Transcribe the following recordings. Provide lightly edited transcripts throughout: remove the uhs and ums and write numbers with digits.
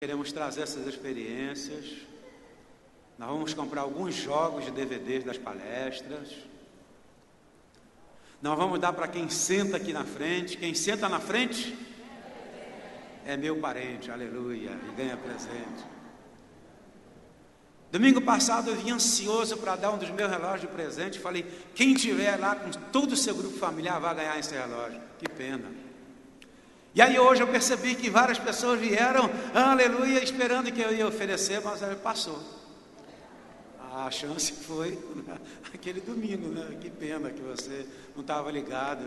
Queremos trazer essas experiências. Nós vamos comprar alguns jogos de DVDs das palestras. Nós vamos dar para quem senta aqui na frente. Quem senta na frente é meu parente, aleluia, e ganha presente. Domingo passado eu vim ansioso para dar um dos meus relógios de presente. Falei, quem tiver lá com todo o seu grupo familiar vai ganhar esse relógio. Que pena. E aí hoje eu percebi que várias pessoas vieram, aleluia, esperando que eu ia oferecer, mas aí passou. A chance foi aquele domingo, né? Que pena que você não estava ligado,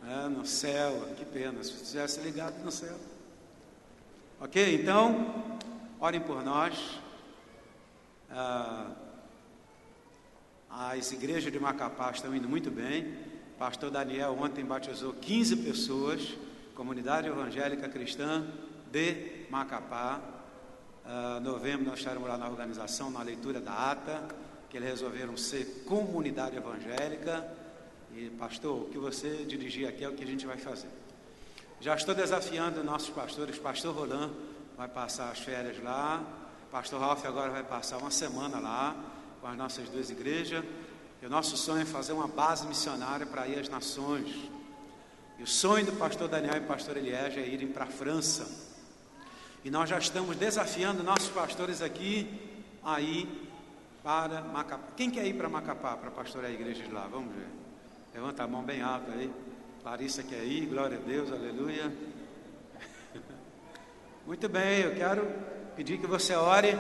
né? No céu, que pena, se você tivesse ligado no céu. Ok? Então, orem por nós. As igrejas de Macapá estão indo muito bem. Pastor Daniel ontem batizou 15 pessoas. Comunidade Evangélica Cristã de Macapá. Novembro nós estaremos lá na organização, na leitura da ata, que eles resolveram ser comunidade evangélica. E pastor, o que você dirigir aqui é o que a gente vai fazer. Já estou desafiando nossos pastores. Pastor Roland vai passar as férias lá. Pastor Ralf agora vai passar uma semana lá com as nossas duas igrejas. E o nosso sonho é fazer uma base missionária para ir às nações. E o sonho do pastor Daniel e pastor Eliezer é irem para a França. E nós já estamos desafiando nossos pastores aqui a ir para Macapá. Quem quer ir para Macapá para pastorear a igreja de lá? Vamos ver. Levanta a mão bem alta aí. Larissa quer ir, glória a Deus, aleluia. Muito bem, eu quero pedir que você ore,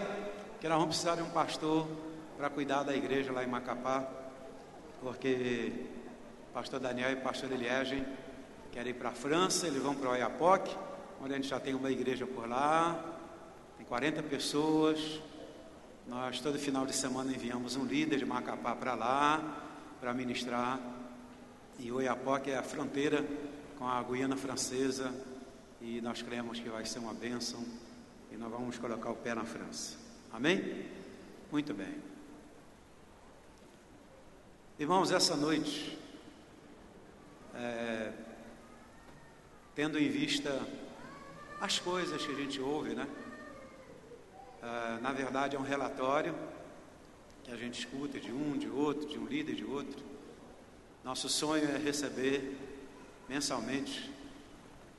que nós vamos precisar de um pastor para cuidar da igreja lá em Macapá, porque pastor Daniel e pastor Eliezer querem ir para a França, eles vão para o Oiapoque, onde a gente já tem uma igreja por lá, tem 40 pessoas. Nós todo final de semana enviamos um líder de Macapá para lá, para ministrar. E o Oiapoque é a fronteira com a Guiana Francesa, e nós cremos que vai ser uma bênção, e nós vamos colocar o pé na França. Amém? Muito bem. Irmãos, essa noite, tendo em vista as coisas que a gente ouve, né? Na verdade é um relatório que a gente escuta de um, de outro, de um líder, de outro. Nosso sonho é receber mensalmente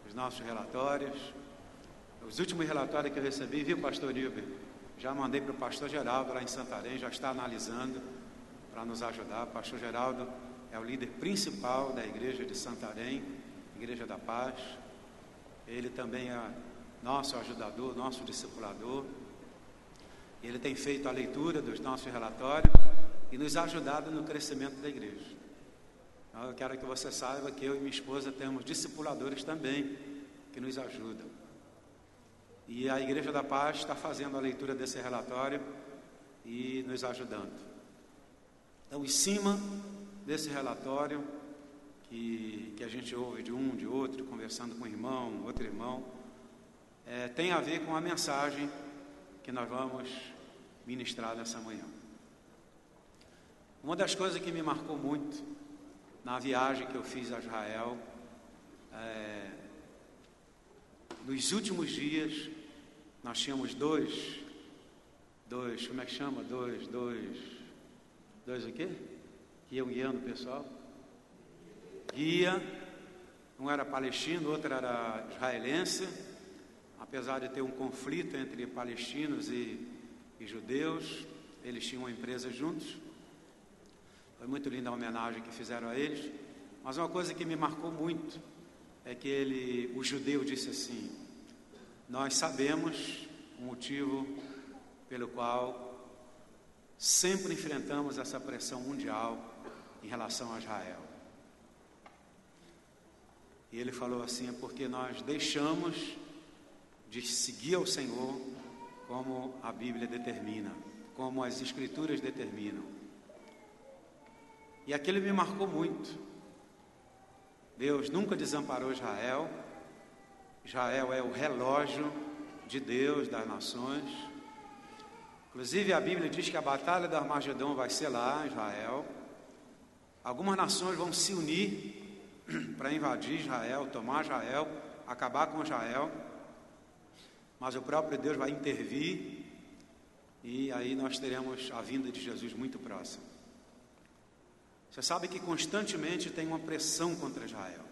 os nossos relatórios. Os últimos relatórios que eu recebi, viu, pastor Nilber? Já mandei para o pastor Geraldo lá em Santarém, já está analisando para nos ajudar. O pastor Geraldo é o líder principal da igreja de Santarém, Igreja da Paz. Ele também é nosso ajudador, nosso discipulador. Ele tem feito a leitura dos nossos relatórios e nos ajudado no crescimento da igreja. Então, eu quero que você saiba que eu e minha esposa temos discipuladores também que nos ajudam. E a Igreja da Paz está fazendo a leitura desse relatório e nos ajudando. Então, em cima desse relatório que a gente ouve de um, de outro, conversando com um irmão, outro irmão, tem a ver com a mensagem que nós vamos ministrar nessa manhã. Uma das coisas que me marcou muito na viagem que eu fiz a Israel, nos últimos dias, nós tínhamos dois, como é que chama? Dois o quê? Que iam guiando o pessoal? Guia, um era palestino, o outro era israelense. Apesar de ter um conflito entre palestinos e judeus, eles tinham uma empresa juntos. Foi muito linda a homenagem que fizeram a eles. Mas uma coisa que me marcou muito é que o judeu disse assim: nós sabemos o motivo pelo qual sempre enfrentamos essa pressão mundial em relação a Israel. E ele falou assim: é porque nós deixamos de seguir ao Senhor como a Bíblia determina, como as Escrituras determinam. E aquilo me marcou muito. Deus nunca desamparou Israel. Israel é o relógio de Deus das nações. Inclusive a Bíblia diz que a batalha do Armagedon vai ser lá em Israel. Algumas nações vão se unir para invadir Israel, tomar Israel, acabar com Israel. mas o próprio Deus vai intervir e aí nós teremos a vinda de Jesus muito próxima. Você sabe que constantemente tem uma pressão contra Israel.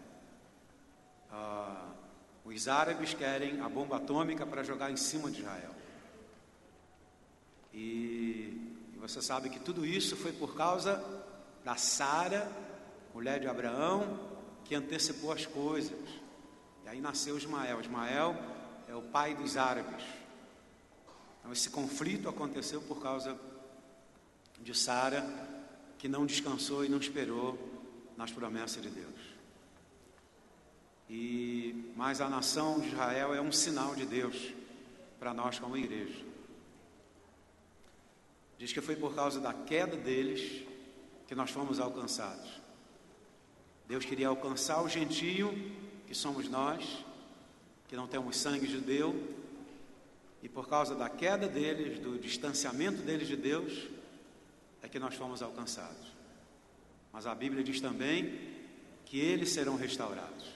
Os árabes querem a bomba atômica para jogar em cima de Israel. E você sabe que tudo isso foi por causa da Sara, mulher de Abraão, que antecipou as coisas. E aí nasceu Ismael. Ismael é o pai dos árabes. Então esse conflito aconteceu por causa de Sara, que não descansou e não esperou nas promessas de Deus. Mas a nação de Israel é um sinal de Deus para nós como igreja. Diz que foi por causa da queda deles que nós fomos alcançados. Deus queria alcançar o gentio, que somos nós, que não temos sangue judeu, e por causa da queda deles, do distanciamento deles de Deus, é que nós fomos alcançados. Mas a Bíblia diz também que eles serão restaurados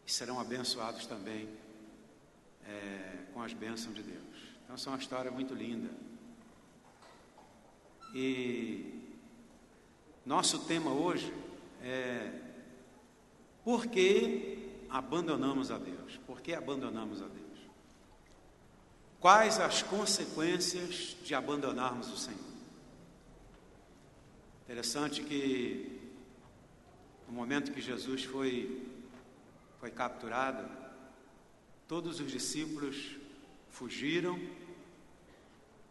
e serão abençoados também com as bênçãos de Deus. Então essa é uma história muito linda. E nosso tema hoje é: por que abandonamos a Deus? Por que abandonamos a Deus? Quais as consequências de abandonarmos o Senhor? Interessante que no momento que Jesus foi capturado, todos os discípulos fugiram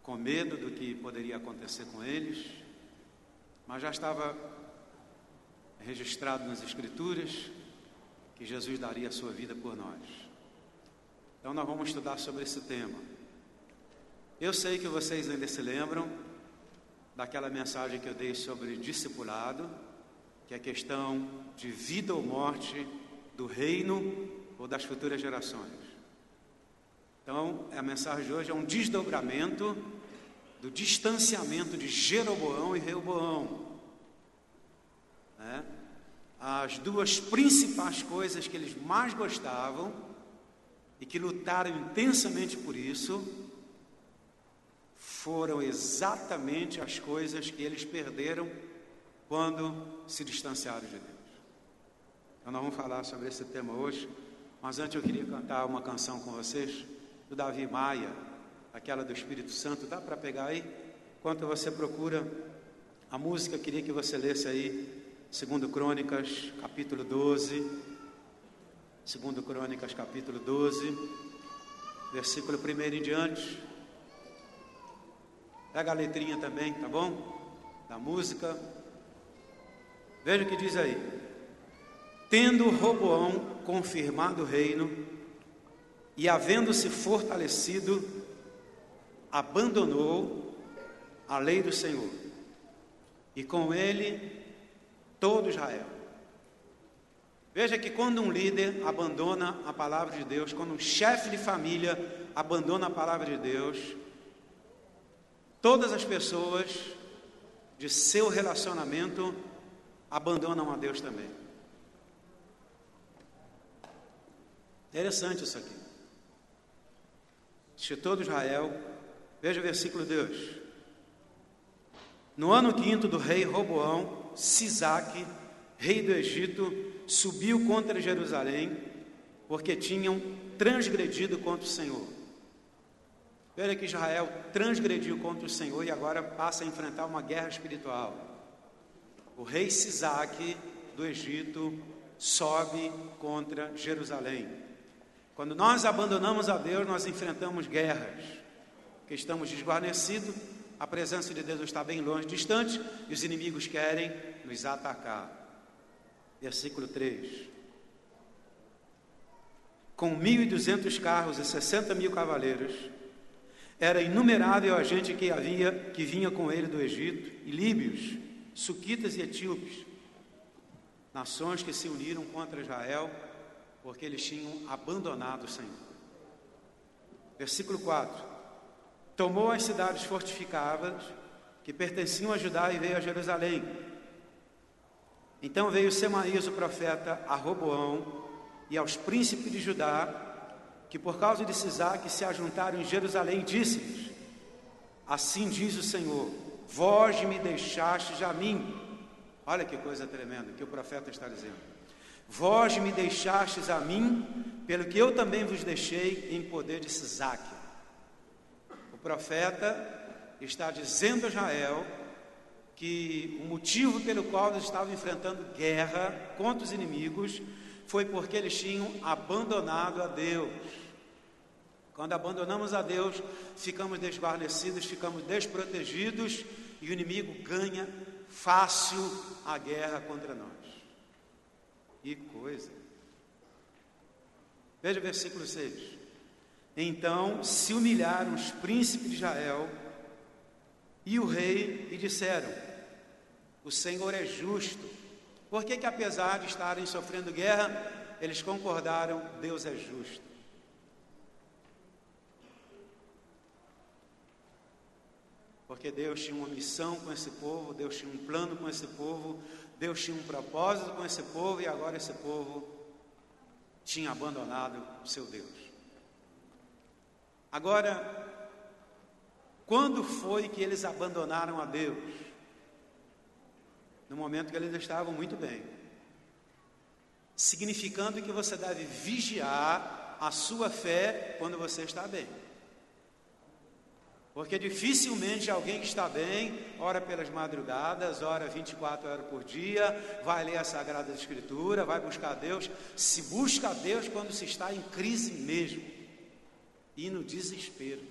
com medo do que poderia acontecer com eles, mas já estava registrado nas Escrituras que Jesus daria a sua vida por nós. Então nós vamos estudar sobre esse tema. Eu sei que vocês ainda se lembram daquela mensagem que eu dei sobre discipulado, que é a questão de vida ou morte do reino ou das futuras gerações. Então, a mensagem de hoje é um desdobramento do distanciamento de Jeroboão e Reoboão. As duas principais coisas que eles mais gostavam e que lutaram intensamente por isso foram exatamente as coisas que eles perderam quando se distanciaram de Deus. Então nós vamos falar sobre esse tema hoje, mas antes eu queria cantar uma canção com vocês, do Davi Maia, aquela do Espírito Santo. Dá para pegar aí? Enquanto você procura a música, eu queria que você lesse aí 2 Crônicas, capítulo 12, 2 Crônicas, capítulo 12, versículo 1 em diante. Pega a letrinha também, tá bom? Da música. Veja o que diz aí: tendo Roboão confirmado o reino e havendo-se fortalecido, abandonou a lei do Senhor, e com ele todo Israel. Veja que quando um líder abandona a palavra de Deus, quando um chefe de família abandona a palavra de Deus, todas as pessoas de seu relacionamento abandonam a Deus também. Interessante isso aqui. De todo Israel. Veja o versículo 2. No ano 5º do rei Roboão, Sisaque, rei do Egito, subiu contra Jerusalém, porque tinham transgredido contra o Senhor. Veja que Israel transgrediu contra o Senhor e agora passa a enfrentar uma guerra espiritual. O rei Sisaque do Egito sobe contra Jerusalém. Quando nós abandonamos a Deus, nós enfrentamos guerras, porque estamos desguarnecidos, a presença de Deus está bem longe, distante, e os inimigos querem nos atacar. Versículo 3. Com 1.200 carros e 60.000 cavaleiros, era inumerável a gente que vinha com ele do Egito, e líbios, suquitas e etíopes, nações que se uniram contra Israel, porque eles tinham abandonado o Senhor. Versículo 4. Tomou as cidades fortificadas que pertenciam a Judá e veio a Jerusalém. Então veio Semaías o profeta a Roboão e aos príncipes de Judá que por causa de Sisaque se ajuntaram em Jerusalém, disse-lhes: assim diz o Senhor, vós me deixastes a mim. Olha que coisa tremenda que o profeta está dizendo. Vós me deixastes a mim, pelo que eu também vos deixei em poder de Sisaque. O profeta está dizendo a Israel que o motivo pelo qual eles estavam enfrentando guerra contra os inimigos foi porque eles tinham abandonado a Deus. Quando abandonamos a Deus, ficamos desguarnecidos, ficamos desprotegidos e o inimigo ganha fácil a guerra contra nós. Que coisa! Veja o versículo 6. Então se humilharam os príncipes de Israel e o rei e disseram: o Senhor é justo. Por que apesar de estarem sofrendo guerra, eles concordaram, Deus é justo? Porque Deus tinha uma missão com esse povo, Deus tinha um plano com esse povo, Deus tinha um propósito com esse povo, e agora esse povo tinha abandonado o seu Deus. Agora, quando foi que eles abandonaram a Deus? No momento que eles estavam muito bem. Significando que você deve vigiar a sua fé quando você está bem. Porque dificilmente alguém que está bem, ora pelas madrugadas, ora 24 horas por dia, vai ler a Sagrada Escritura, vai buscar Deus. Se busca a Deus quando se está em crise mesmo e no desespero.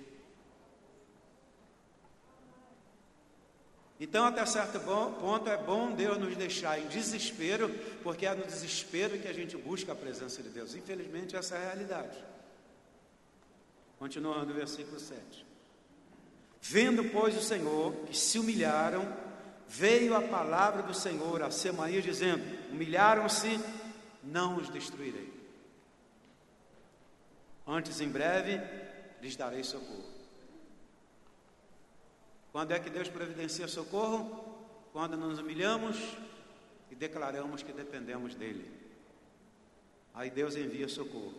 Então, até certo ponto, é bom Deus nos deixar em desespero, porque é no desespero que a gente busca a presença de Deus. Infelizmente, essa é a realidade. Continuando o versículo 7. Vendo, pois, o Senhor que se humilharam, veio a palavra do Senhor a Semaías, dizendo: humilharam-se, não os destruirei. Antes, em breve, lhes darei socorro. Quando é que Deus providencia socorro? Quando nos humilhamos e declaramos que dependemos dEle. Aí Deus envia socorro.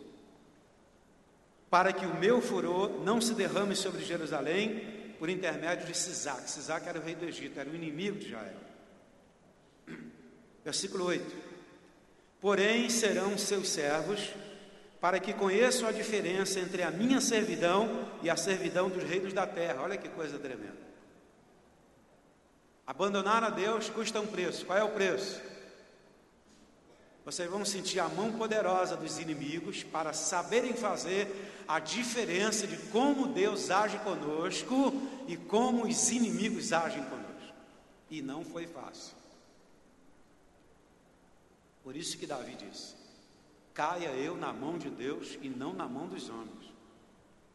Para que o meu furor não se derrame sobre Jerusalém, por intermédio de Sisaque. Sisaque era o rei do Egito, era o inimigo de Israel. Versículo 8. Porém serão seus servos, para que conheçam a diferença entre a minha servidão e a servidão dos reinos da terra. Olha que coisa tremenda. Abandonar a Deus custa um preço. Qual é o preço? Vocês vão sentir a mão poderosa dos inimigos para saberem fazer a diferença de como Deus age conosco e como os inimigos agem conosco. E não foi fácil. Por isso que Davi disse: caia eu na mão de Deus e não na mão dos homens,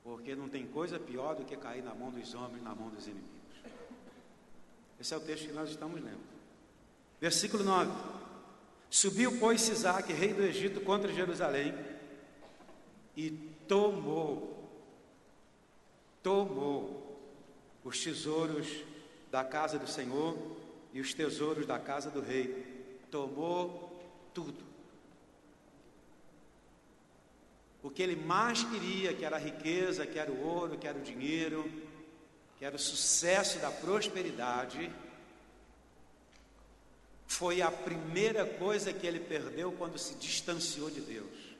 porque não tem coisa pior do que cair na mão dos homens, na mão dos inimigos. Esse é o texto que nós estamos lendo. Versículo 9. Subiu, pois, Sisaque, rei do Egito, contra Jerusalém, e tomou os tesouros da casa do Senhor e os tesouros da casa do rei. Tomou tudo. O que ele mais queria, que era a riqueza, que era o ouro, que era o dinheiro, que era o sucesso da prosperidade, foi a primeira coisa que ele perdeu quando se distanciou de Deus.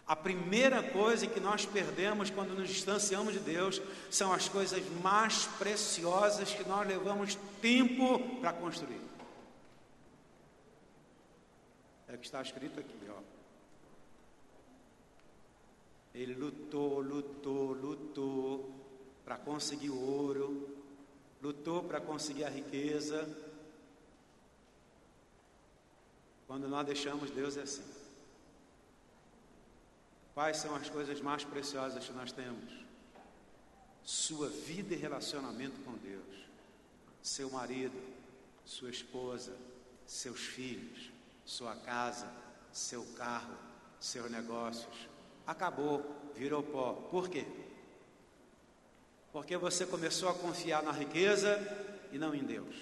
A primeira coisa que nós perdemos quando nos distanciamos de Deus são as coisas mais preciosas que nós levamos tempo para construir. É o que está escrito aqui, ó. Ele lutou para conseguir o ouro, lutou para conseguir a riqueza. Quando nós deixamos Deus é assim. Quais são as coisas mais preciosas que nós temos? Sua vida e relacionamento com Deus. Seu marido, sua esposa, seus filhos, sua casa, seu carro, seus negócios. Acabou, virou pó. Por quê? Porque você começou a confiar na riqueza e não em Deus.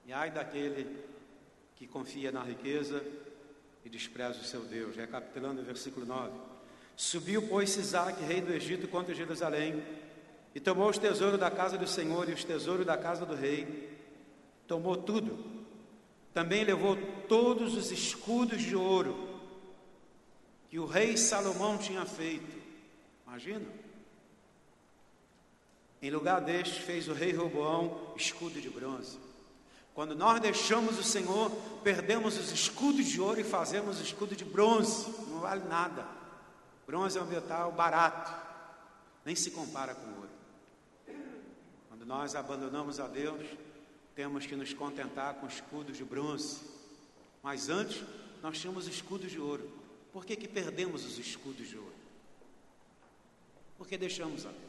E ai daquele que confia na riqueza e despreza o seu Deus. Recapitulando o versículo 9. Subiu, pois, Sisaque, rei do Egito, contra Jerusalém, e tomou os tesouros da casa do Senhor e os tesouros da casa do rei. Tomou tudo. Também levou todos os escudos de ouro que o rei Salomão tinha feito. Imagina. Em lugar deste, fez o rei Roboão escudo de bronze. Quando nós deixamos o Senhor, perdemos os escudos de ouro e fazemos escudo de bronze. Não vale nada. Bronze é um metal barato, nem se compara com o ouro. Quando nós abandonamos a Deus, temos que nos contentar com escudos de bronze. Mas antes, nós tínhamos escudos de ouro. Por que perdemos os escudos de ouro? Porque deixamos a Deus.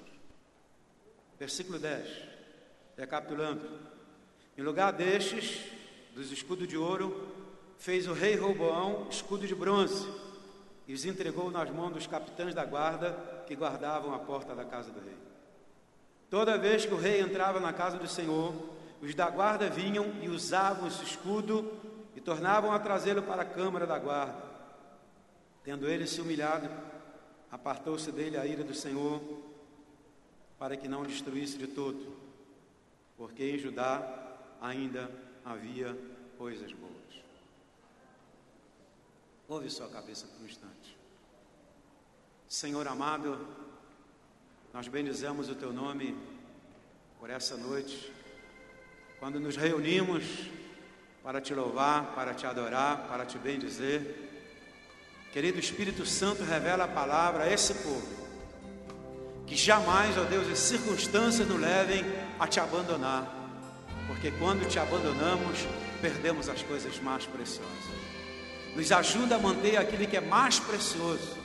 Versículo 10, recapitulando. Em lugar destes, dos escudos de ouro, fez o rei Roboão escudo de bronze e os entregou nas mãos dos capitães da guarda que guardavam a porta da casa do rei. Toda vez que o rei entrava na casa do Senhor, os da guarda vinham e usavam esse escudo e tornavam a trazê-lo para a câmara da guarda. Tendo ele se humilhado, apartou-se dele a ira do Senhor, para que não destruísse de todo, porque em Judá ainda havia coisas boas. Ouve sua cabeça por um instante. Senhor amado, nós bendizemos o teu nome por essa noite, quando nos reunimos para te louvar, para te adorar, para te bendizer. Querido Espírito Santo, revela a palavra a esse povo, que jamais, ó Deus, as circunstâncias nos levem a te abandonar, porque quando te abandonamos, perdemos as coisas mais preciosas. Nos ajuda a manter aquilo que é mais precioso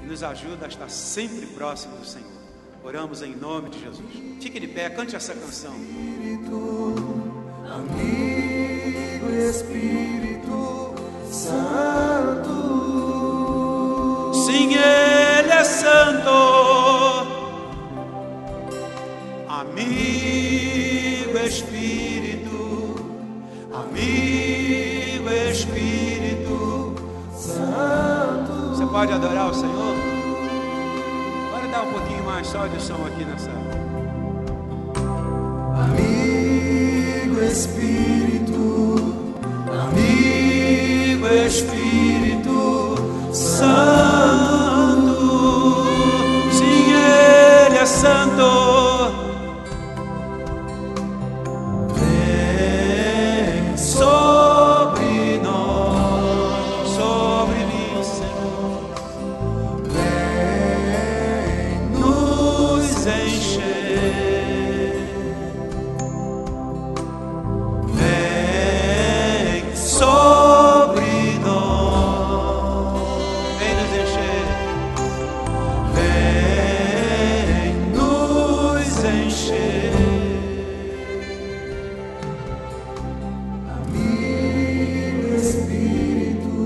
e nos ajuda a estar sempre próximo do Senhor. Oramos em nome de Jesus. Fique de pé, cante essa canção. Espírito, amigo Espírito Santo. Sim, Ele é santo, amigo Espírito, amigo Espírito Santo. Você pode adorar o Senhor? Pode dar um pouquinho mais só de som aqui nessa. Amigo Espírito, amigo Espírito Santo. Sim, Ele é santo. Vem sobre nós, Sobre mim, Senhor, vem nos encher. vem sobre nós, Vem nos encher. vem nos encher. Amigo Espírito,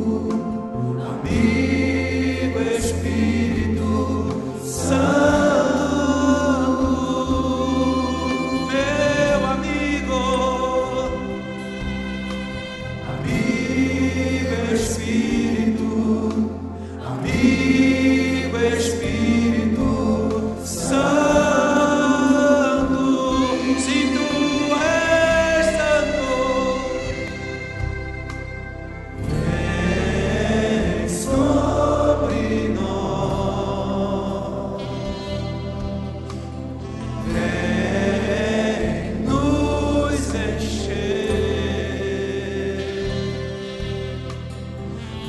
amigo Espírito Santo, Meu amigo, amigo Espírito, amigo Espírito Santo. se tu és santo, Vem sobre nós, vem nos encher,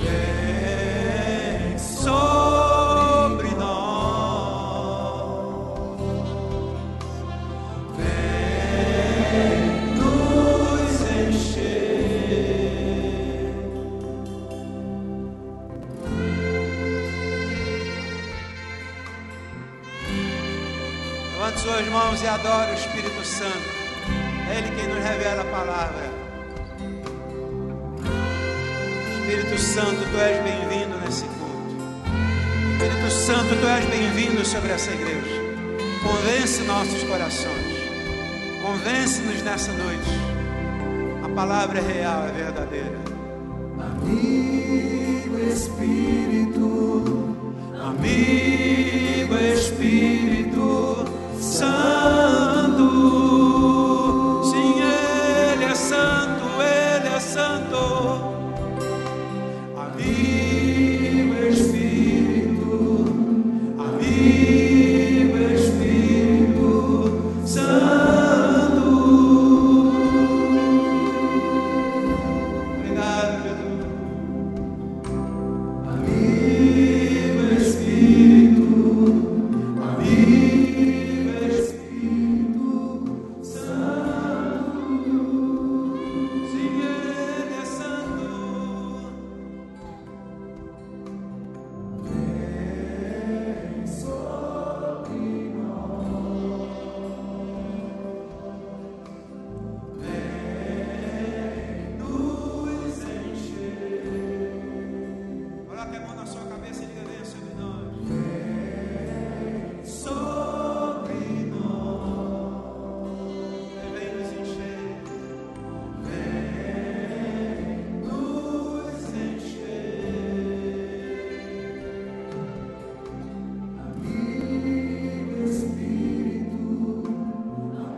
vem sobre nós, vem nos encher. levante suas mãos e adore o Espírito Santo. É Ele quem nos revela a palavra. Espírito Santo, Tu és bem-vindo nesse culto. Espírito Santo, Tu és bem-vindo sobre essa igreja. Convence nossos corações. Convence-nos nessa noite. A palavra é real, é verdadeira. Amigo Espírito Santo, sim, Ele é santo, Ele é santo. Amigo Espírito Santo. Obrigado, Jesus. Amigo Espírito Santo, sim, Ele é santo. Vem sobre nós, vem nos encher. Coloque a mão na sua cabeça e diga: venha sobre nós. Vem sobre nós, vem nos encher, vem nos encher.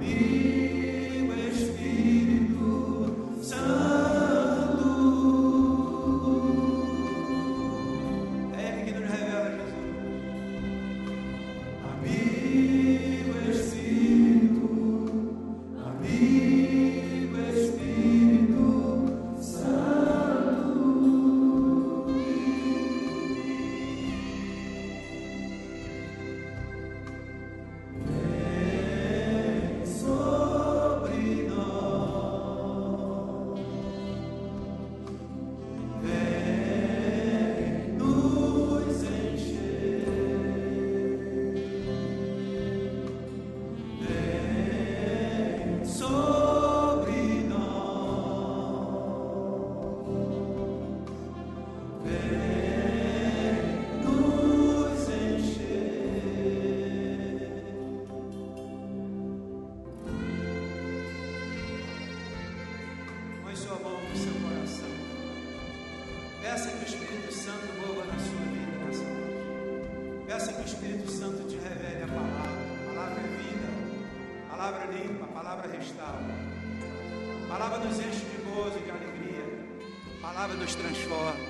Amigo Espírito Santo. É Ele que nos revela Jesus. Amigo Espírito Santo. Vem sobre nós, vem nos encher, vem sobre nós, vem nos encher. Põe sua mão no seu coração. Peça que o Espírito Santo mova na sua vida nessa noite. Peça que o Espírito Santo te revele a palavra. A palavra é vida, a palavra limpa, a palavra restaura. A palavra nos enche de gozo e de alegria. A palavra nos transforma.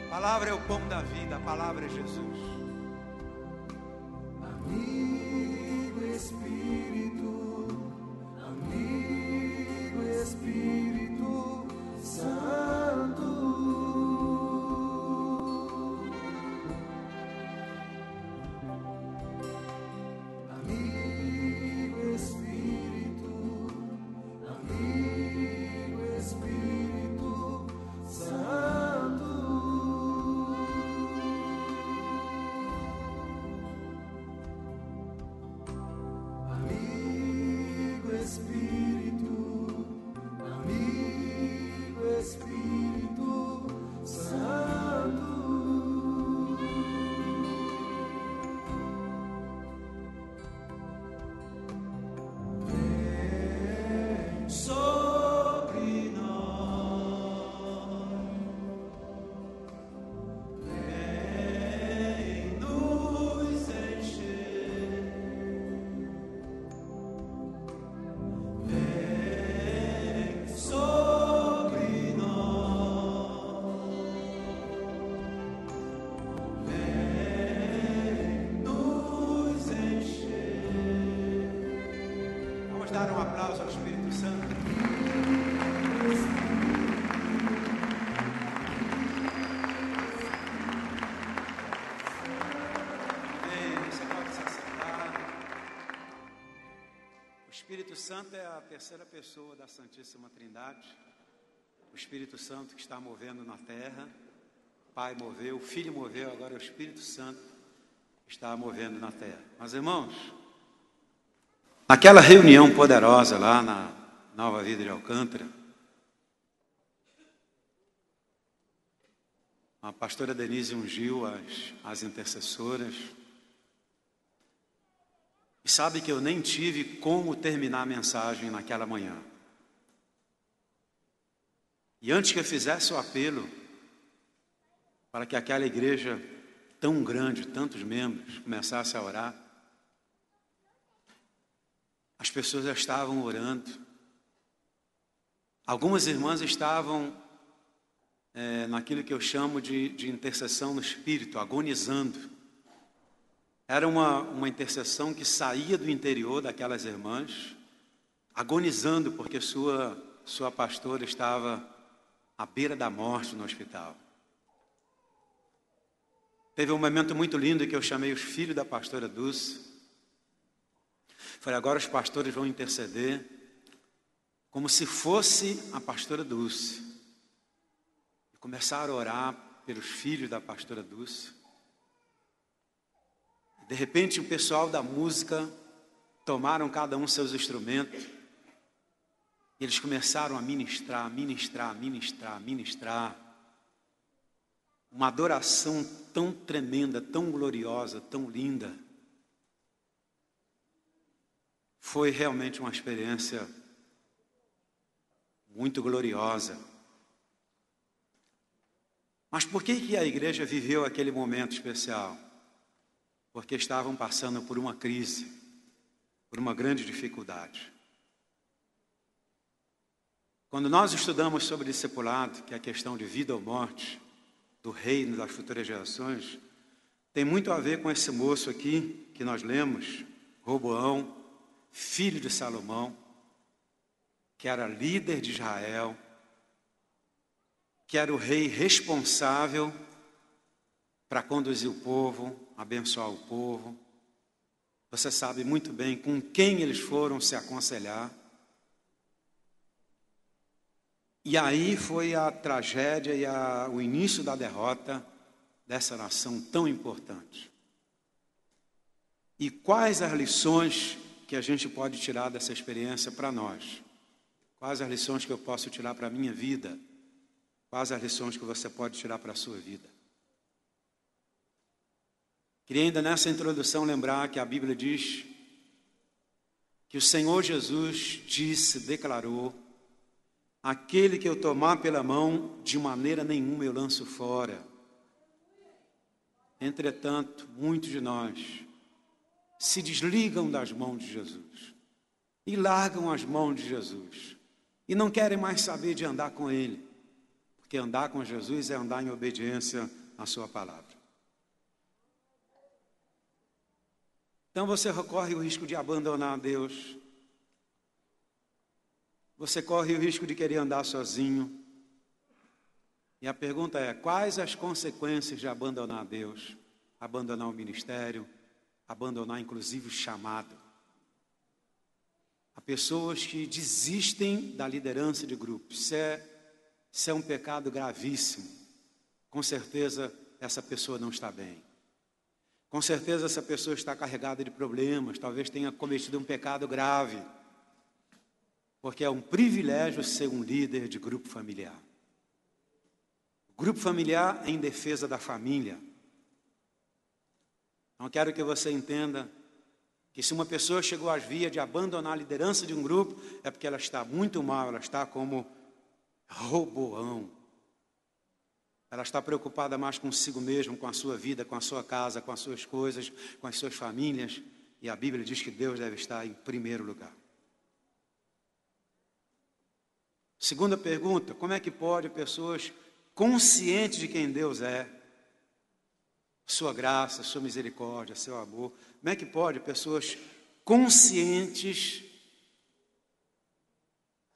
A palavra é o pão da vida, a palavra é Jesus. Amigo Espírito Santo. Amigo Espírito Santo. Amigo Espírito Santo. Vem sobre nós, vem nos encher, vem sobre nós, vem nos encher. Vamos dar um aplauso ao Espírito Santo. Bem, você pode se assentar. O Espírito Santo é a terceira pessoa da Santíssima Trindade. O Espírito Santo que está movendo na terra. O Pai moveu, o Filho moveu, agora é o Espírito Santo que está movendo na terra. Mas, irmãos, naquela reunião poderosa lá na Nova Vida de Alcântara, a pastora Denise ungiu as intercessoras. E sabe que eu nem tive como terminar a mensagem naquela manhã. E antes que eu fizesse o apelo para que aquela igreja tão grande, tantos membros, começasse a orar, as pessoas já estavam orando. Algumas irmãs estavam naquilo que eu chamo de intercessão no espírito, agonizando. Era uma intercessão que saía do interior daquelas irmãs, agonizando porque sua pastora estava à beira da morte no hospital. Teve um momento muito lindo que eu chamei os filhos da pastora Dulce. Falei, agora os pastores vão interceder como se fosse a pastora Dulce. E começaram a orar pelos filhos da pastora Dulce. De repente o pessoal da música tomaram cada um seus instrumentos. E eles começaram a ministrar. Uma adoração tão tremenda, tão gloriosa, tão linda. Foi realmente uma experiência muito gloriosa. Mas por que a igreja viveu aquele momento especial? Porque estavam passando por uma crise, por uma grande dificuldade. Quando nós estudamos sobre discipulado, que é a questão de vida ou morte, do reino das futuras gerações, tem muito a ver com esse moço aqui, que nós lemos, Roboão, filho de Salomão, que era líder de Israel, que era o rei responsável para conduzir o povo, abençoar o povo. Você sabe muito bem com quem eles foram se aconselhar. E aí foi a tragédia e o início da derrota dessa nação tão importante. E quais as lições que a gente pode tirar dessa experiência para nós? Quais as lições que eu posso tirar para a minha vida? Quais as lições que você pode tirar para a sua vida? Queria ainda nessa introdução lembrar que a Bíblia diz que o Senhor Jesus declarou: aquele que eu tomar pela mão, de maneira nenhuma eu lanço fora. Entretanto, muitos de nós se desligam das mãos de Jesus e largam as mãos de Jesus e não querem mais saber de andar com Ele, porque andar com Jesus é andar em obediência à sua palavra. Então você corre o risco de abandonar Deus. Você corre o risco de querer andar sozinho. E a pergunta é: quais as consequências de abandonar Deus? Abandonar o ministério, abandonar inclusive o chamado. Há pessoas que desistem da liderança de grupos. Isso é um pecado gravíssimo. Com certeza essa pessoa não está bem. Com certeza essa pessoa está carregada de problemas, talvez tenha cometido um pecado grave. Porque é um privilégio ser um líder de grupo familiar. O grupo familiar é em defesa da família. Não quero que você entenda que se uma pessoa chegou às vias de abandonar a liderança de um grupo, é porque ela está muito mal, ela está como Roboão. Ela está preocupada mais consigo mesma, com a sua vida, com a sua casa, com as suas coisas, com as suas famílias. E a Bíblia diz que Deus deve estar em primeiro lugar. Segunda pergunta: como é que pode pessoas conscientes de quem Deus é, sua graça, sua misericórdia, seu amor, como é que pode pessoas conscientes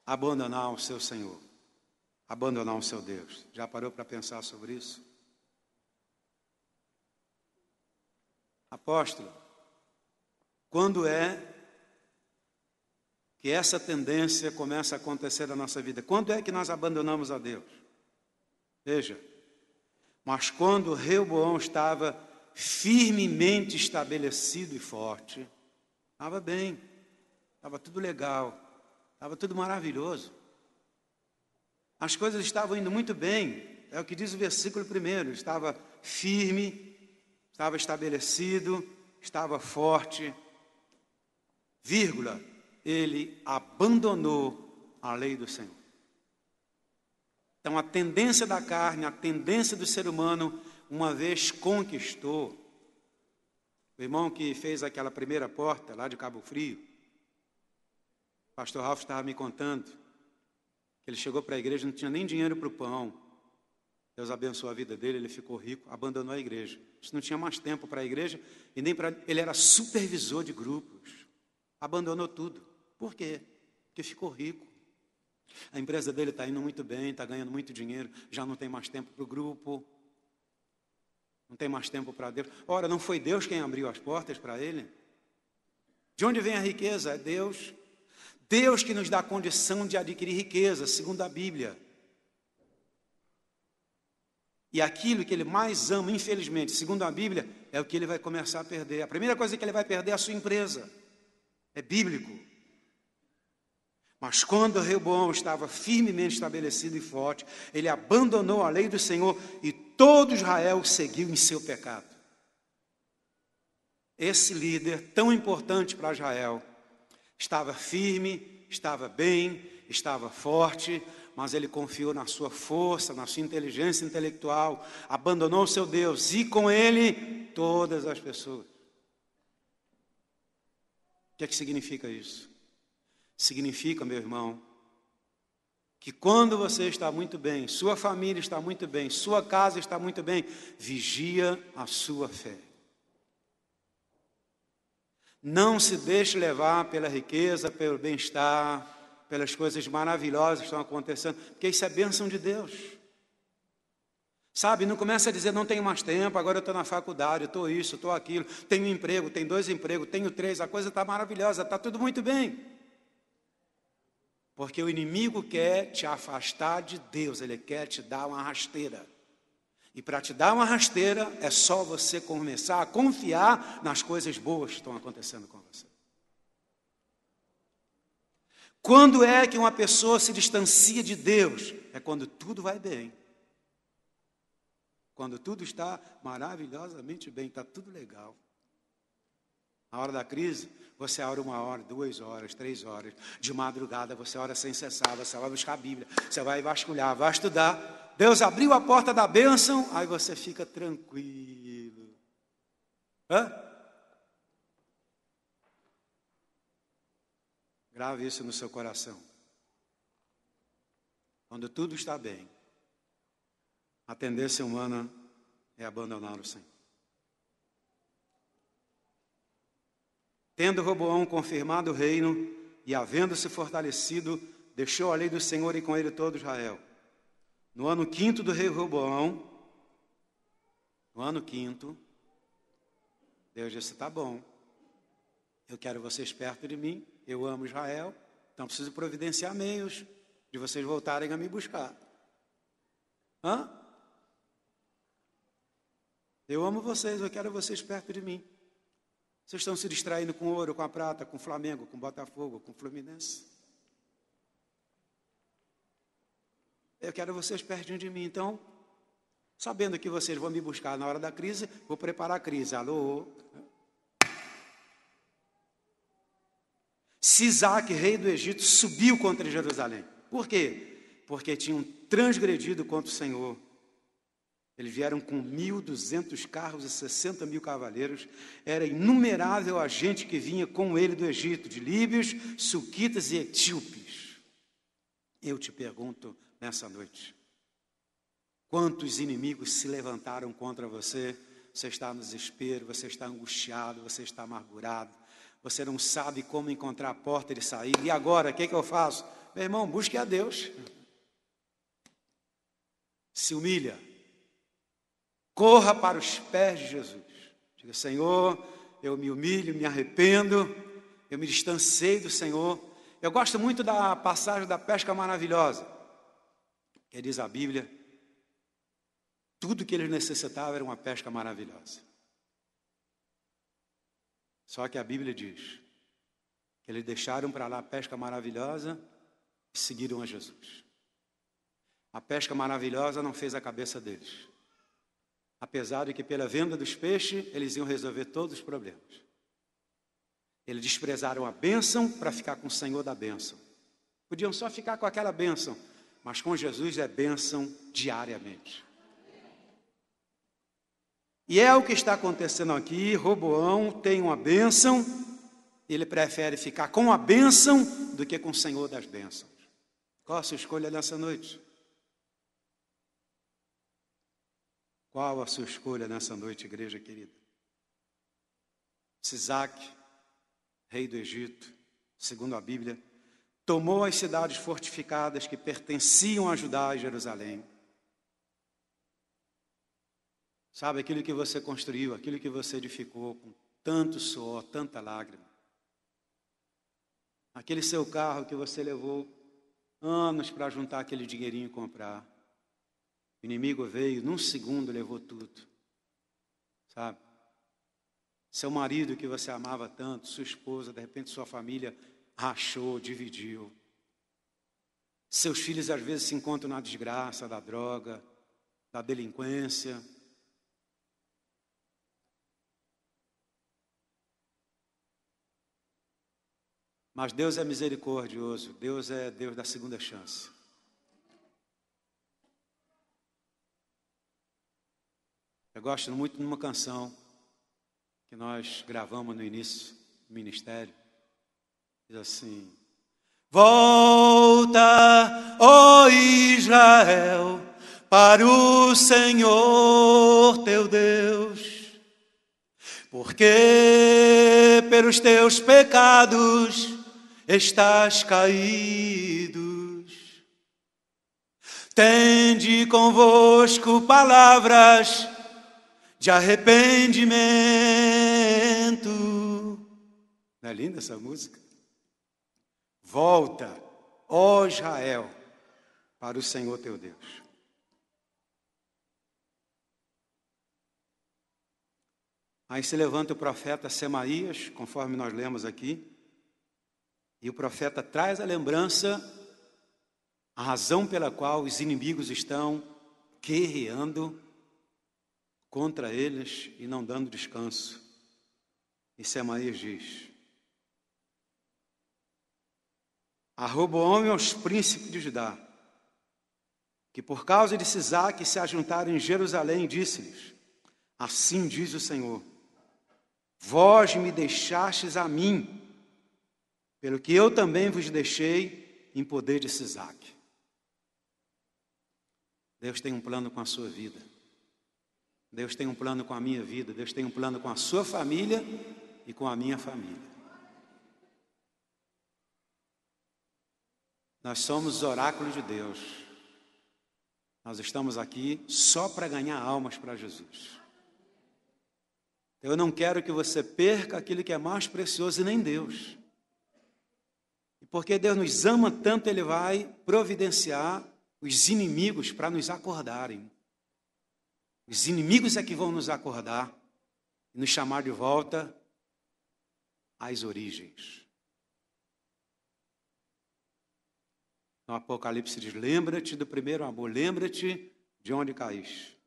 abandonar o seu Senhor, abandonar o seu Deus? Já parou para pensar sobre isso? Apóstolo, quando é que essa tendência começa a acontecer na nossa vida? Quando é que nós abandonamos a Deus? Veja, mas quando Reoboão estava firmemente estabelecido e forte, estava bem, estava tudo legal, estava tudo maravilhoso. As coisas estavam indo muito bem, é o que diz o versículo 1, estava firme, estava estabelecido, estava forte, vírgula, ele abandonou a lei do Senhor. Então, a tendência da carne, a tendência do ser humano, uma vez conquistou. O irmão que fez aquela primeira porta, lá de Cabo Frio, o pastor Ralf estava me contando, que ele chegou para a igreja, não tinha nem dinheiro para o pão. Deus abençoou a vida dele, ele ficou rico, abandonou a igreja. Não tinha mais tempo para a igreja, e nem para... Ele era supervisor de grupos. Abandonou tudo. Por quê? Porque ficou rico. A empresa dele está indo muito bem, está ganhando muito dinheiro, já não tem mais tempo para o grupo, não tem mais tempo para Deus. Ora, não foi Deus quem abriu as portas para ele? De onde vem a riqueza? É Deus. Deus que nos dá a condição de adquirir riqueza, segundo a Bíblia. E aquilo que ele mais ama, infelizmente, segundo a Bíblia, é o que ele vai começar a perder. A primeira coisa que ele vai perder é a sua empresa. É bíblico. Mas quando Rehoboão estava firmemente estabelecido e forte, ele abandonou a lei do Senhor e todo Israel seguiu em seu pecado. Esse líder tão importante para Israel estava firme, estava bem, estava forte, mas ele confiou na sua força, na sua inteligência intelectual, abandonou o seu Deus e com ele todas as pessoas. O que é que significa isso? Significa, meu irmão, que quando você está muito bem, sua família está muito bem, sua casa está muito bem, vigia a sua fé. Não se deixe levar pela riqueza, pelo bem-estar, pelas coisas maravilhosas que estão acontecendo, porque isso é bênção de Deus. Sabe, não começa a dizer, não tenho mais tempo, agora eu estou na faculdade, eu estou isso, estou aquilo, tenho um emprego, tenho 2 empregos, tenho 3, a coisa está maravilhosa, está tudo muito bem. Porque o inimigo quer te afastar de Deus, ele quer te dar uma rasteira. E para te dar uma rasteira, é só você começar a confiar nas coisas boas que estão acontecendo com você. Quando é que uma pessoa se distancia de Deus? É quando tudo vai bem. Quando tudo está maravilhosamente bem, está tudo legal. Na hora da crise, você ora 1 hora, 2 horas, 3 horas. De madrugada, você ora sem cessar, você vai buscar a Bíblia, você vai vasculhar, vai estudar. Deus abriu a porta da bênção, aí você fica tranquilo. Grave isso no seu coração. Quando tudo está bem, a tendência humana é abandonar o Senhor. Tendo Roboão confirmado o reino e havendo-se fortalecido, deixou a lei do Senhor e com ele todo Israel. No ano 5º do rei Roboão, Deus disse, tá bom, eu quero vocês perto de mim, eu amo Israel, então preciso providenciar meios de vocês voltarem a me buscar. Eu amo vocês, eu quero vocês perto de mim. Vocês estão se distraindo com ouro, com a prata, com o Flamengo, com o Botafogo, com o Fluminense. Eu quero vocês pertinho de mim, então, sabendo que vocês vão me buscar na hora da crise, vou preparar a crise. Alô? Sisaque, rei do Egito, subiu contra Jerusalém. Por quê? Porque tinham transgredido contra o Senhor. Eles vieram com 1.200 carros e 60.000 cavaleiros. Era inumerável a gente que vinha com ele do Egito, de líbios, sulquitas e etíopes. Eu te pergunto nessa noite, quantos inimigos se levantaram contra você? Você está no desespero, você está angustiado, você está amargurado, você não sabe como encontrar a porta de saída. E agora, o que eu faço? Meu irmão, busque a Deus. Se humilha. Corra para os pés de Jesus. Diga, Senhor, eu me humilho, me arrependo, eu me distanciei do Senhor. Eu gosto muito da passagem da pesca maravilhosa, que diz a Bíblia, tudo que eles necessitavam era uma pesca maravilhosa. Só que a Bíblia diz que eles deixaram para lá a pesca maravilhosa e seguiram a Jesus. A pesca maravilhosa não fez a cabeça deles. Apesar de que pela venda dos peixes, eles iam resolver todos os problemas. Eles desprezaram a bênção para ficar com o Senhor da bênção. Podiam só ficar com aquela bênção, mas com Jesus é bênção diariamente. E é o que está acontecendo aqui. Roboão tem uma bênção, ele prefere ficar com a bênção do que com o Senhor das bênçãos. Qual a sua escolha nessa noite? Qual a sua escolha nessa noite, igreja querida? Sisaque, rei do Egito, segundo a Bíblia, tomou as cidades fortificadas que pertenciam a Judá e Jerusalém. Sabe, aquilo que você construiu, aquilo que você edificou com tanto suor, tanta lágrima. Aquele seu carro que você levou anos para juntar aquele dinheirinho e comprar. O inimigo veio, num segundo levou tudo. Sabe? Seu marido que você amava tanto, sua esposa, de repente sua família rachou, dividiu. Seus filhos às vezes se encontram na desgraça da droga, da delinquência. Mas Deus é misericordioso, Deus é Deus da segunda chance. Eu gosto muito de uma canção que nós gravamos no início do ministério. Diz assim: volta, ó Israel, para o Senhor teu Deus, porque pelos teus pecados estás caídos. Tende convosco palavras de arrependimento. Não é linda essa música? Volta, ó Israel, para o Senhor teu Deus. Aí se levanta o profeta Semaías, conforme nós lemos aqui, e o profeta traz a lembrança, a razão pela qual os inimigos estão guerreando contra eles e não dando descanso. E Semaías diz: a Roboão e aos príncipes de Judá, que por causa de Sisaque se ajuntaram em Jerusalém, disse-lhes: assim diz o Senhor, vós me deixastes a mim, pelo que eu também vos deixei em poder de Sisaque. Deus tem um plano com a sua vida. Deus tem um plano com a minha vida. Deus tem um plano com a sua família e com a minha família. Nós somos os oráculos de Deus. Nós estamos aqui só para ganhar almas para Jesus. Eu não quero que você perca aquilo que é mais precioso, e nem Deus. E porque Deus nos ama tanto, Ele vai providenciar os inimigos para nos acordarem. Os inimigos é que vão nos acordar e nos chamar de volta às origens. No Apocalipse diz: lembra-te do primeiro amor, lembra-te de onde caíste.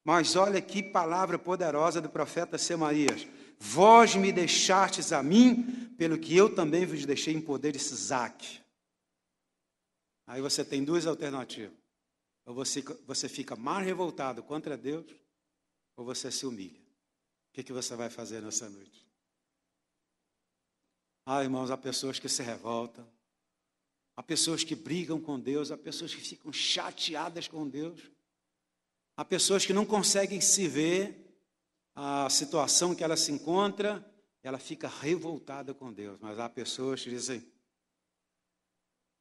Mas olha que palavra poderosa do profeta Semaías: vós me deixastes a mim, pelo que eu também vos deixei em poder de Sisaque. Aí você tem duas alternativas: ou você fica mais revoltado contra Deus, ou você se humilha. O que você vai fazer nessa noite? Irmãos, há pessoas que se revoltam, há pessoas que brigam com Deus, há pessoas que ficam chateadas com Deus, há pessoas que não conseguem se ver a situação que ela se encontra, ela fica revoltada com Deus. Mas há pessoas que dizem: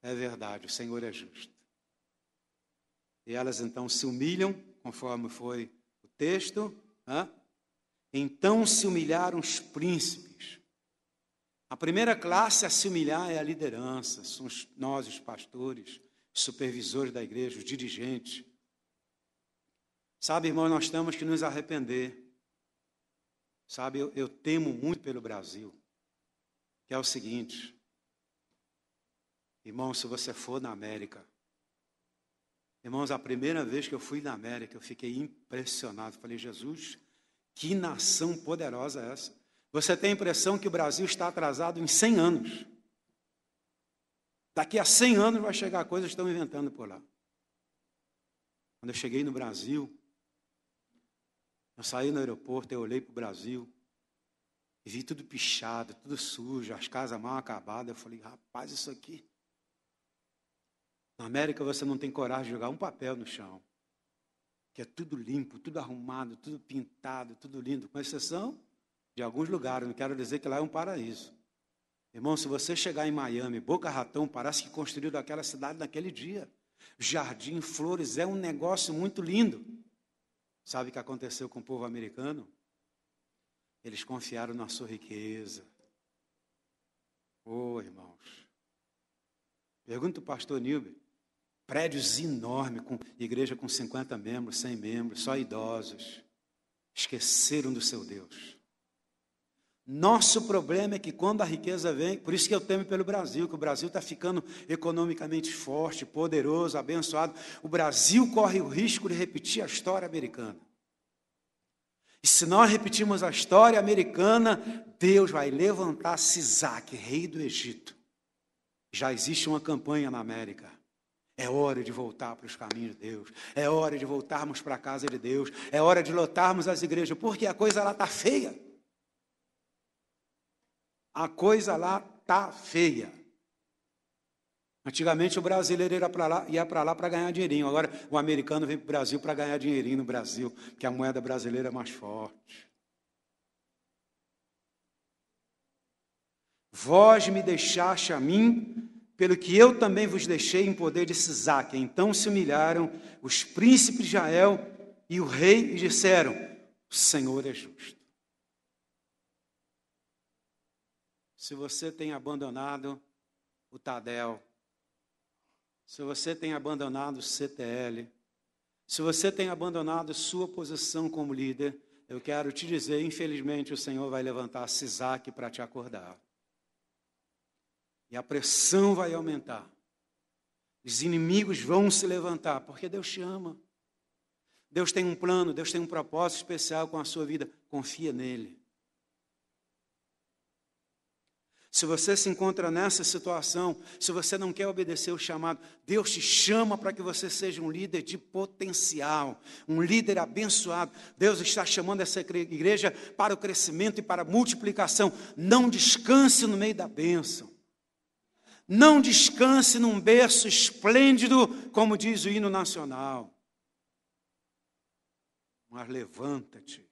é verdade, o Senhor é justo. E elas então se humilham, conforme foi o texto. Então se humilharam os príncipes. A primeira classe a se humilhar é a liderança, somos nós, os pastores, os supervisores da igreja, os dirigentes. Sabe, irmão, nós temos que nos arrepender. Sabe, eu temo muito pelo Brasil, que é o seguinte: irmão, se você for na América, irmãos, a primeira vez que eu fui na América, eu fiquei impressionado. Falei: Jesus, que nação poderosa é essa? Você tem a impressão que o Brasil está atrasado em 100 anos. Daqui a 100 anos vai chegar coisas que estão inventando por lá. Quando eu cheguei no Brasil, eu saí no aeroporto, eu olhei para o Brasil e vi tudo pichado, tudo sujo, as casas mal acabadas. Eu falei, rapaz, isso aqui... Na América você não tem coragem de jogar um papel no chão, que é tudo limpo, tudo arrumado, tudo pintado, tudo lindo, com exceção de alguns lugares. Não quero dizer que lá é um paraíso. Irmão, se você chegar em Miami, Boca Raton, parece que construiu aquela cidade naquele dia. Jardim, flores, é um negócio muito lindo. Sabe o que aconteceu com o povo americano? Eles confiaram na sua riqueza. Irmãos. Pergunta o pastor Nilber. Prédios enormes, com igreja com 50 membros, 100 membros, só idosos. Esqueceram do seu Deus. Nosso problema é que quando a riqueza vem, por isso que eu temo pelo Brasil, que o Brasil está ficando economicamente forte, poderoso, abençoado. O Brasil corre o risco de repetir a história americana. E se nós repetirmos a história americana, Deus vai levantar Sisaque, rei do Egito. Já existe uma campanha na América. É hora de voltar para os caminhos de Deus. É hora de voltarmos para a casa de Deus. É hora de lotarmos as igrejas, porque a coisa lá está feia. A coisa lá está feia. Antigamente o brasileiro ia para lá para ganhar dinheirinho. Agora o americano vem para o Brasil para ganhar dinheirinho no Brasil, porque a moeda brasileira é mais forte. Vós me deixaste a mim, pelo que eu também vos deixei em poder de Sisaque. Então se humilharam os príncipes de Israel e o rei e disseram, o Senhor é justo. Se você tem abandonado o Tadel, se você tem abandonado o CTL, se você tem abandonado sua posição como líder, eu quero te dizer, infelizmente o Senhor vai levantar Sisaque para te acordar. E a pressão vai aumentar. Os inimigos vão se levantar, porque Deus te ama. Deus tem um plano, Deus tem um propósito especial com a sua vida. Confia nele. Se você se encontra nessa situação, se você não quer obedecer o chamado, Deus te chama para que você seja um líder de potencial, um líder abençoado. Deus está chamando essa igreja para o crescimento e para a multiplicação. Não descanse no meio da bênção. Não descanse num berço esplêndido, como diz o hino nacional. Mas levanta-te.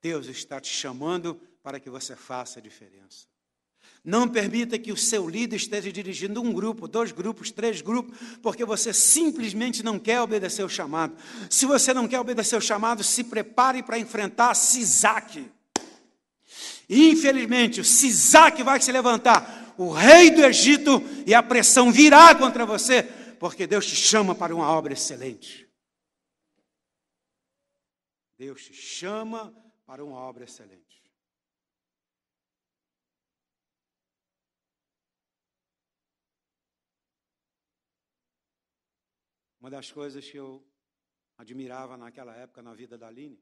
Deus está te chamando para que você faça a diferença. Não permita que o seu líder esteja dirigindo um grupo, 2 grupos, 3 grupos, porque você simplesmente não quer obedecer o chamado. Se você não quer obedecer o chamado, se prepare para enfrentar Sisaque. Infelizmente, o Sisaque vai se levantar, o rei do Egito, e a pressão virá contra você, porque Deus te chama para uma obra excelente. Deus te chama para uma obra excelente. Uma das coisas que eu admirava naquela época na vida da Aline,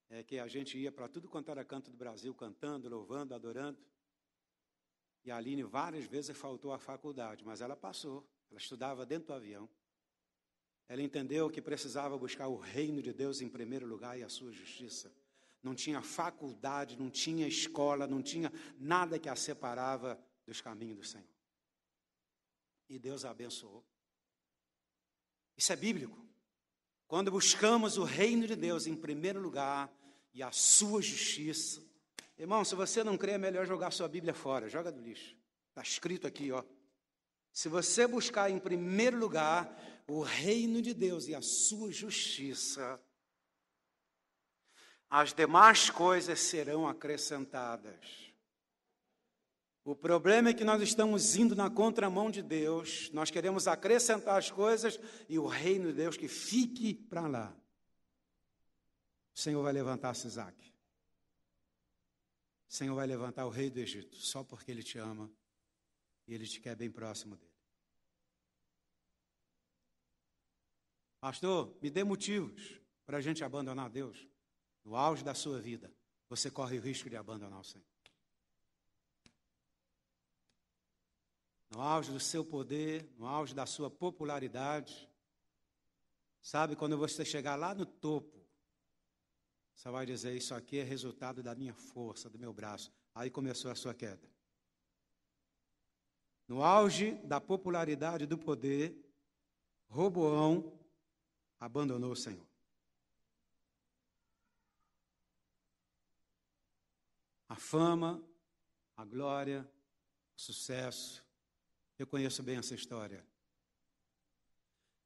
é que a gente ia para tudo quanto era canto do Brasil, cantando, louvando, adorando. E a Aline várias vezes faltou à faculdade, mas ela passou. Ela estudava dentro do avião. Ela entendeu que precisava buscar o reino de Deus em primeiro lugar e a sua justiça. Não tinha faculdade, não tinha escola, não tinha nada que a separava dos caminhos do Senhor. E Deus a abençoou. Isso é bíblico. Quando buscamos o reino de Deus em primeiro lugar e a sua justiça. Irmão, se você não crê, é melhor jogar sua Bíblia fora. Joga do lixo. Está escrito aqui, ó. Se você buscar em primeiro lugar o reino de Deus e a sua justiça, as demais coisas serão acrescentadas. O problema é que nós estamos indo na contramão de Deus, nós queremos acrescentar as coisas e o reino de Deus que fique para lá. O Senhor vai levantar Sisaque. O Senhor vai levantar o rei do Egito, só porque Ele te ama e Ele te quer bem próximo dEle. Pastor, me dê motivos para a gente abandonar Deus. No auge da sua vida, você corre o risco de abandonar o Senhor. no auge do seu poder, no auge da sua popularidade. Sabe, quando você chegar lá no topo, você vai dizer, isso aqui é resultado da minha força, do meu braço. Aí começou a sua queda. No auge da popularidade e do poder, Roboão abandonou o Senhor. A fama, a glória, o sucesso, eu conheço bem essa história.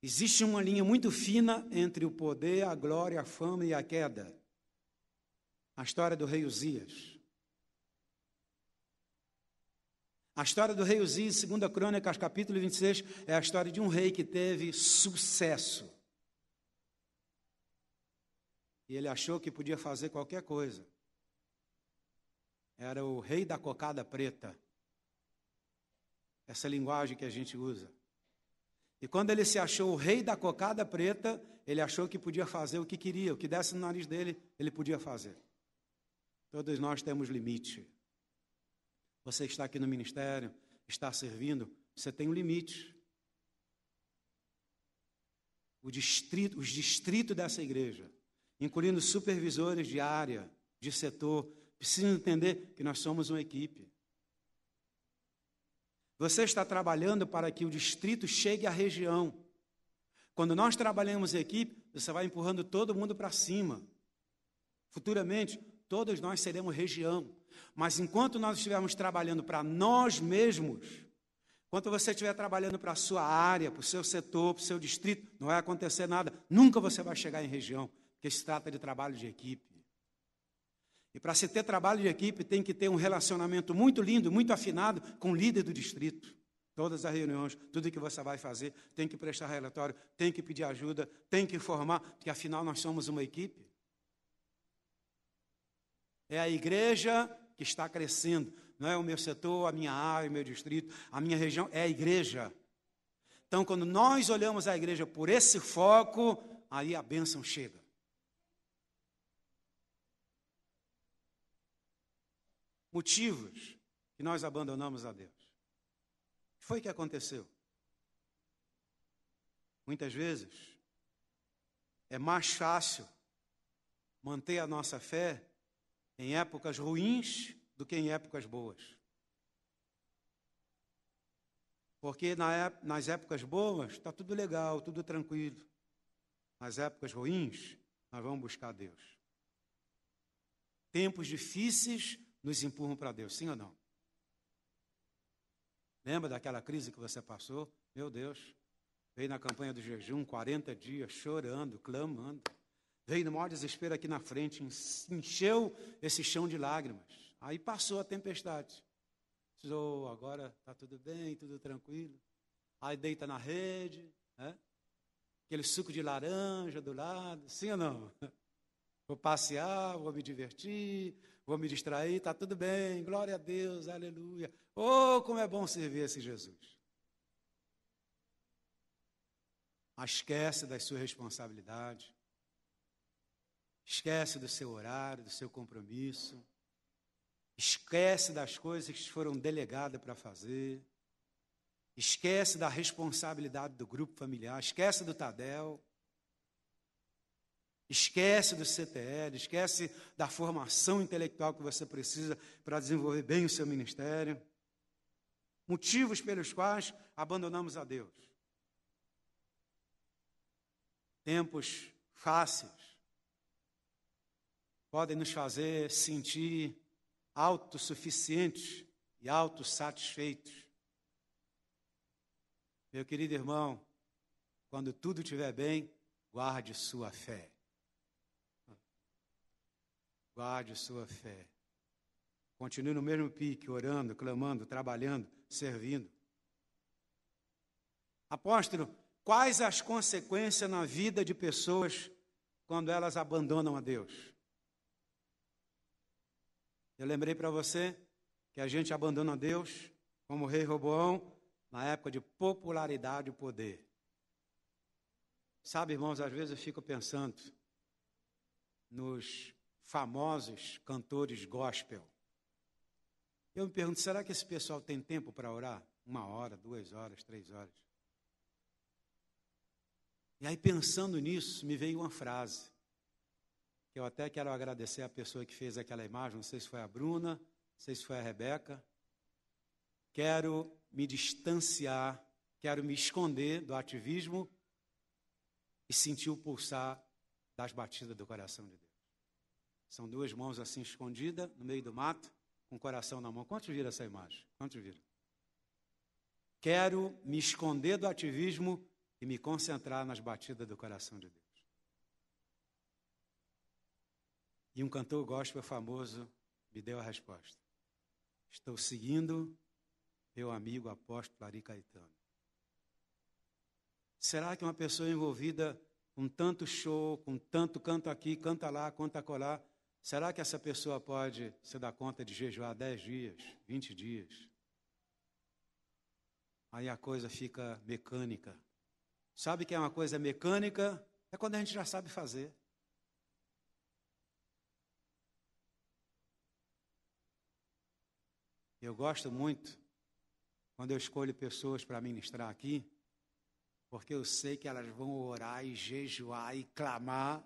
Existe uma linha muito fina entre o poder, a glória, a fama e a queda. A história do rei Uzias. A história do rei Uzias, 2 Crônicas, capítulo 26, é a história de um rei que teve sucesso. E ele achou que podia fazer qualquer coisa. Era o rei da cocada preta. Essa linguagem que a gente usa. E quando ele se achou o rei da cocada preta, ele achou que podia fazer o que queria, o que desse no nariz dele, ele podia fazer. Todos nós temos limite. Você está aqui no ministério, está servindo, você tem um limite. Os distritos dessa igreja, incluindo supervisores de área, de setor, precisam entender que nós somos uma equipe. Você está trabalhando para que o distrito chegue à região. Quando nós trabalhamos em equipe, você vai empurrando todo mundo para cima. Futuramente, todos nós seremos região. Mas enquanto nós estivermos trabalhando para nós mesmos, enquanto você estiver trabalhando para a sua área, para o seu setor, para o seu distrito, não vai acontecer nada. Nunca você vai chegar em região, porque se trata de trabalho de equipe. E para se ter trabalho de equipe, tem que ter um relacionamento muito lindo, muito afinado com o líder do distrito. Todas as reuniões, tudo que você vai fazer, tem que prestar relatório, tem que pedir ajuda, tem que informar, porque afinal nós somos uma equipe. É a igreja que está crescendo, não é o meu setor, a minha área, o meu distrito, a minha região, é a igreja. Então, quando nós olhamos a igreja por esse foco, aí a bênção chega. Motivos que nós abandonamos a Deus. O que foi que aconteceu? Muitas vezes, é mais fácil manter a nossa fé em épocas ruins do que em épocas boas. Porque nas épocas boas está tudo legal, tudo tranquilo. Nas épocas ruins, nós vamos buscar Deus. Tempos difíceis nos empurram para Deus, sim ou não? Lembra daquela crise que você passou? Meu Deus, veio na campanha do jejum, 40 dias, chorando, clamando. Veio no maior desespero aqui na frente, encheu esse chão de lágrimas. Aí passou a tempestade. Oh, agora está tudo bem, tudo tranquilo. Aí deita na rede, né? Aquele suco de laranja do lado, sim ou não? Vou passear, vou me divertir, vou me distrair, está tudo bem, glória a Deus, aleluia. Oh, como é bom servir esse Jesus. Mas esquece das suas responsabilidades. Esquece do seu horário, do seu compromisso. Esquece das coisas que foram delegadas para fazer. Esquece da responsabilidade do grupo familiar. Esquece do Tadel. Esquece do CTL. Esquece da formação intelectual que você precisa para desenvolver bem o seu ministério. Motivos pelos quais abandonamos a Deus. Tempos fáceis podem nos fazer sentir autossuficientes e autossatisfeitos. Meu querido irmão, quando tudo estiver bem, guarde sua fé. Guarde sua fé. Continue no mesmo pique, orando, clamando, trabalhando, servindo. Apóstolo, quais as consequências na vida de pessoas quando elas abandonam a Deus? Eu lembrei para você que a gente abandona a Deus, como o rei Roboão, na época de popularidade e poder. Sabe, irmãos, às vezes eu fico pensando nos famosos cantores gospel. Eu me pergunto, será que esse pessoal tem tempo para orar? 1 hora, 2 horas, 3 horas. E aí, pensando nisso, me veio uma frase, que eu até quero agradecer a pessoa que fez aquela imagem, não sei se foi a Bruna, não sei se foi a Rebeca. Quero me distanciar, quero me esconder do ativismo e sentir o pulsar das batidas do coração de Deus. São 2 mãos assim escondidas no meio do mato, com o coração na mão. Quantos viram essa imagem? Quantos viram? Quero me esconder do ativismo e me concentrar nas batidas do coração de Deus. E um cantor gospel famoso me deu a resposta. Estou seguindo meu amigo apóstolo Ari Caetano. Será que uma pessoa envolvida com tanto show, com tanto canto aqui, canta lá, canta acolá, será que essa pessoa pode se dar conta de jejuar 10 dias, 20 dias? Aí a coisa fica mecânica. Sabe que é uma coisa mecânica? É quando a gente já sabe fazer. Eu gosto muito quando eu escolho pessoas para ministrar aqui, porque eu sei que elas vão orar e jejuar e clamar.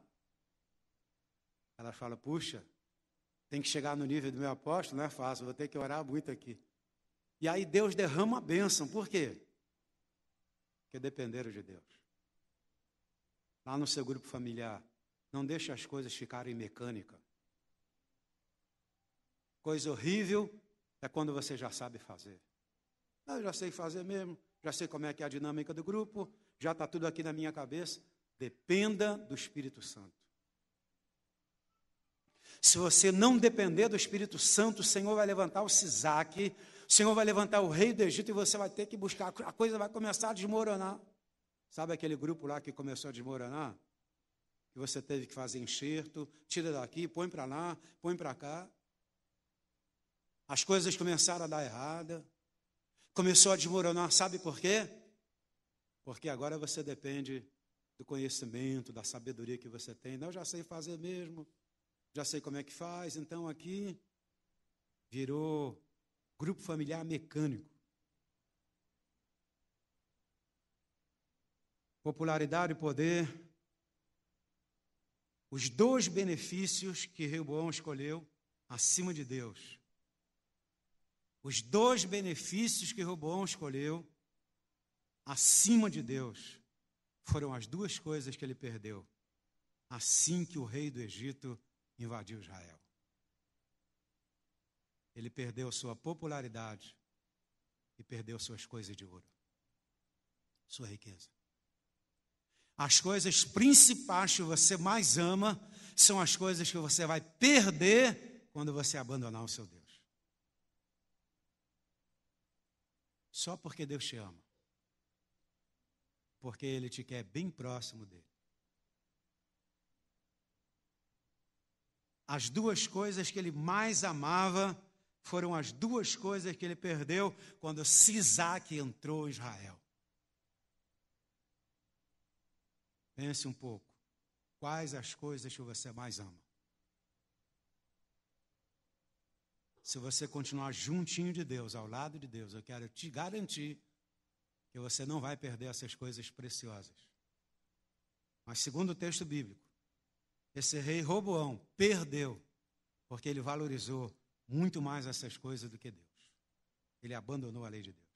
Elas falam, puxa, tem que chegar no nível do meu apóstolo, não é fácil, vou ter que orar muito aqui. E aí Deus derrama a bênção, por quê? Porque dependeram de Deus. Lá no seu grupo familiar, não deixe as coisas ficarem mecânicas. Coisa horrível é quando você já sabe fazer. Eu já sei fazer mesmo, já sei como é que é a dinâmica do grupo, já está tudo aqui na minha cabeça. Dependa do Espírito Santo. Se você não depender do Espírito Santo, o Senhor vai levantar o Sisaque, o Senhor vai levantar o rei do Egito e você vai ter que buscar, a coisa vai começar a desmoronar. Sabe aquele grupo lá que começou a desmoronar? Que você teve que fazer enxerto, tira daqui, põe para lá, põe para cá. As coisas começaram a dar errada. Começou a desmoronar, sabe por quê? Porque agora você depende do conhecimento, da sabedoria que você tem. Não, eu já sei fazer mesmo, já sei como é que faz, então aqui virou grupo familiar mecânico. Popularidade e poder, os 2 benefícios que Reoboão escolheu acima de Deus. Os 2 benefícios que Reoboão escolheu acima de Deus foram as 2 coisas que ele perdeu assim que o rei do Egito invadiu Israel. Ele perdeu sua popularidade e perdeu suas coisas de ouro, sua riqueza. As coisas principais que você mais ama são as coisas que você vai perder quando você abandonar o seu Deus. Só porque Deus te ama. Porque Ele te quer bem próximo dEle. As 2 coisas que Ele mais amava foram as 2 coisas que Ele perdeu quando Sisaque entrou em Israel. Pense um pouco. Quais as coisas que você mais ama? Se você continuar juntinho de Deus, ao lado de Deus, eu quero te garantir que você não vai perder essas coisas preciosas. Mas segundo o texto bíblico, esse rei Roboão perdeu, porque ele valorizou muito mais essas coisas do que Deus. Ele abandonou a lei de Deus.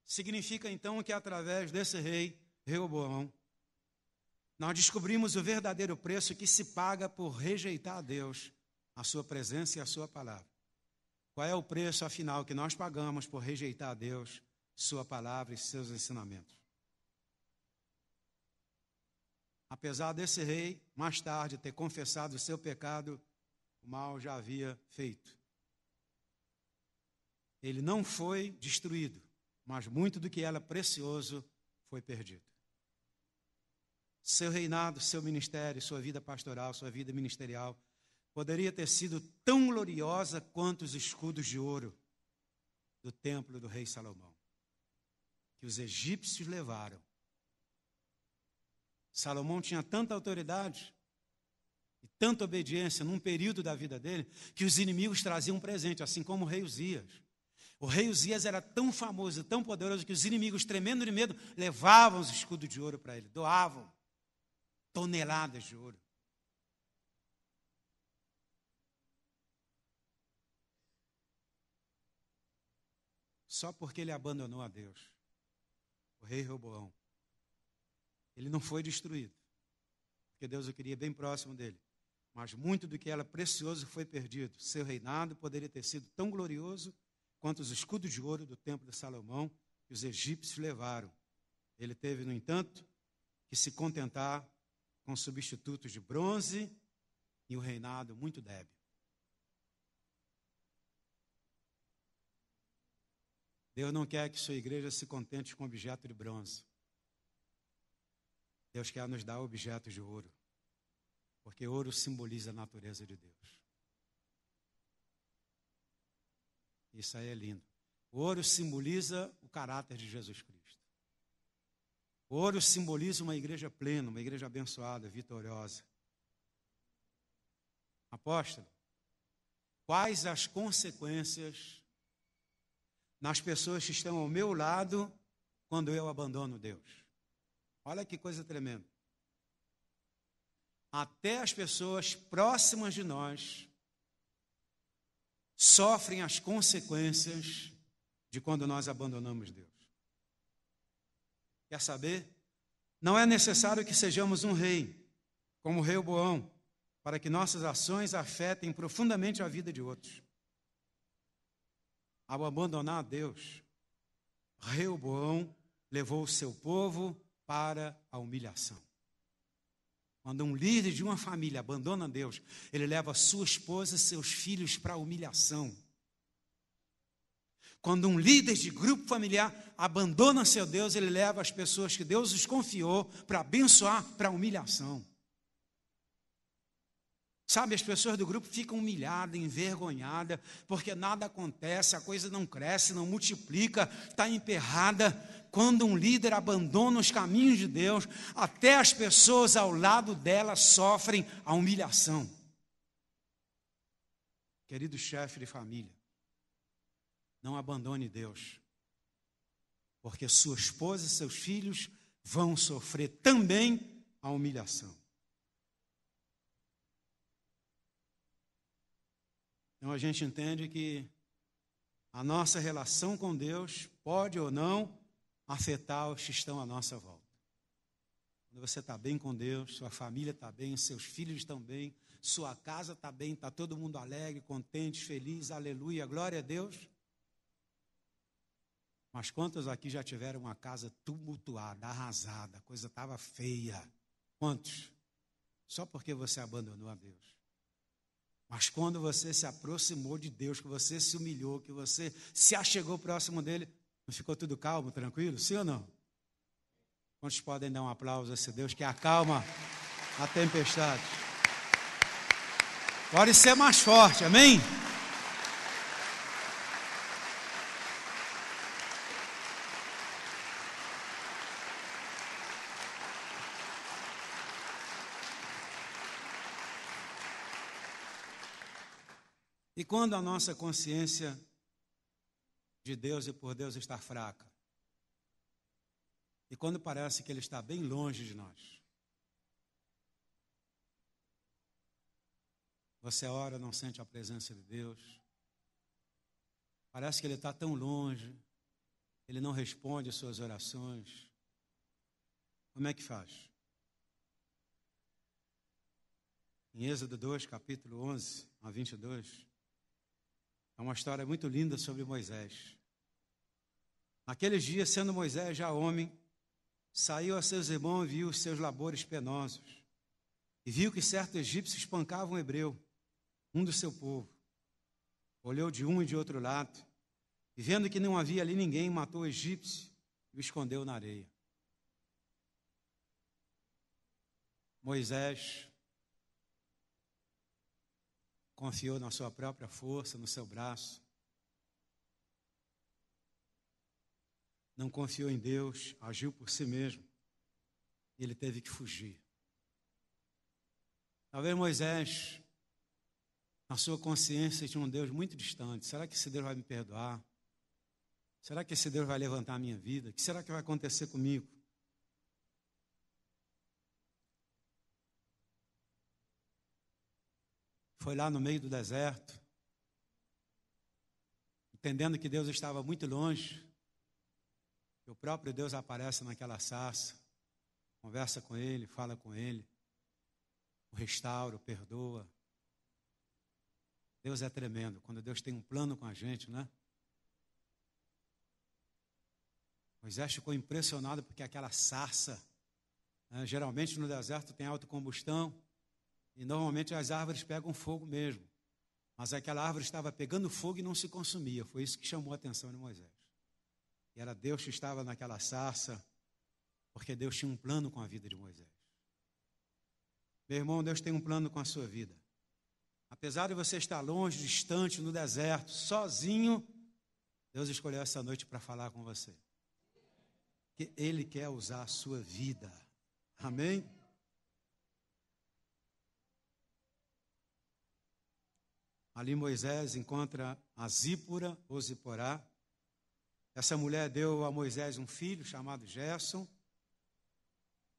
Significa então que através desse rei Reoboão, nós descobrimos o verdadeiro preço que se paga por rejeitar a Deus, a sua presença e a sua palavra. Qual é o preço, afinal, que nós pagamos por rejeitar a Deus, sua palavra e seus ensinamentos? Apesar desse rei, mais tarde, ter confessado o seu pecado, o mal já havia feito. Ele não foi destruído, mas muito do que era precioso foi perdido. Seu reinado, seu ministério, sua vida pastoral, sua vida ministerial poderia ter sido tão gloriosa quanto os escudos de ouro do templo do rei Salomão, que os egípcios levaram. Salomão tinha tanta autoridade e tanta obediência num período da vida dele, que os inimigos traziam um presente, assim como o rei Uzias. O rei Uzias era tão famoso, tão poderoso, que os inimigos, tremendo de medo, levavam os escudos de ouro para ele, doavam toneladas de ouro. Só porque ele abandonou a Deus, o rei Roboão, ele não foi destruído, porque Deus o queria bem próximo dele, mas muito do que era precioso foi perdido. Seu reinado poderia ter sido tão glorioso quanto os escudos de ouro do templo de Salomão que os egípcios levaram. Ele teve, no entanto, que se contentar com substitutos de bronze e um reinado muito débil. Deus não quer que sua igreja se contente com objeto de bronze. Deus quer nos dar objetos de ouro, porque ouro simboliza a natureza de Deus. Isso aí é lindo. O ouro simboliza o caráter de Jesus Cristo. O ouro simboliza uma igreja plena, uma igreja abençoada, vitoriosa. Apóstolo, quais as consequências nas pessoas que estão ao meu lado quando eu abandono Deus? Olha que coisa tremenda. Até as pessoas próximas de nós sofrem as consequências de quando nós abandonamos Deus. Quer saber? Não é necessário que sejamos um rei, como o rei Roboão, para que nossas ações afetem profundamente a vida de outros. Ao abandonar Deus, Reoboão levou o seu povo para a humilhação. Quando um líder de uma família abandona Deus, ele leva sua esposa e seus filhos para a humilhação. Quando um líder de grupo familiar abandona seu Deus, ele leva as pessoas que Deus os confiou para abençoar para a humilhação. Sabe, as pessoas do grupo ficam humilhadas, envergonhadas, porque nada acontece, a coisa não cresce, não multiplica, está emperrada. Quando um líder abandona os caminhos de Deus, até as pessoas ao lado dela sofrem a humilhação. Querido chefe de família, não abandone Deus, porque sua esposa e seus filhos vão sofrer também a humilhação. Então a gente entende que a nossa relação com Deus pode ou não afetar os que estão à nossa volta. Quando você está bem com Deus, sua família está bem, seus filhos estão bem, sua casa está bem, está todo mundo alegre, contente, feliz, aleluia, glória a Deus. Mas quantos aqui já tiveram uma casa tumultuada, arrasada, a coisa estava feia? Quantos? Só porque você abandonou a Deus. Mas quando você se aproximou de Deus, que você se humilhou, que você se achegou próximo dele, não ficou tudo calmo, tranquilo? Sim ou não? Quantos podem dar um aplauso a esse Deus que acalma a tempestade? Pode ser mais forte, amém? E quando a nossa consciência de Deus e por Deus está fraca? E quando parece que Ele está bem longe de nós? Você ora, não sente a presença de Deus. Parece que Ele está tão longe. Ele não responde às suas orações. Como é que faz? Em Êxodo 2, capítulo 11 a 22... é uma história muito linda sobre Moisés. Naqueles dias, sendo Moisés já homem, saiu a seus irmãos e viu os seus labores penosos. E viu que certo egípcio espancava um hebreu, um do seu povo. Olhou de um e de outro lado, e vendo que não havia ali ninguém, matou o egípcio e o escondeu na areia. Moisés confiou na sua própria força, no seu braço. Não confiou em Deus, agiu por si mesmo. E ele teve que fugir. Talvez Moisés, na sua consciência, tinha um Deus muito distante. Será que esse Deus vai me perdoar? Será que esse Deus vai levantar a minha vida? O que será que vai acontecer comigo? Foi lá no meio do deserto, entendendo que Deus estava muito longe, que o próprio Deus aparece naquela sarça, conversa com ele, fala com ele, o restaura, o perdoa. Deus é tremendo, quando Deus tem um plano com a gente, né? Moisés ficou impressionado porque aquela sarça, né, geralmente no deserto tem autocombustão, e normalmente as árvores pegam fogo mesmo. Mas aquela árvore estava pegando fogo e não se consumia. Foi isso que chamou a atenção de Moisés. E era Deus que estava naquela sarça, porque Deus tinha um plano com a vida de Moisés. Meu irmão, Deus tem um plano com a sua vida. Apesar de você estar longe, distante, no deserto, sozinho, Deus escolheu essa noite para falar com você. Que Ele quer usar a sua vida. Amém? Ali Moisés encontra a Zípora ou Ziporá. Essa mulher deu a Moisés um filho chamado Gerson.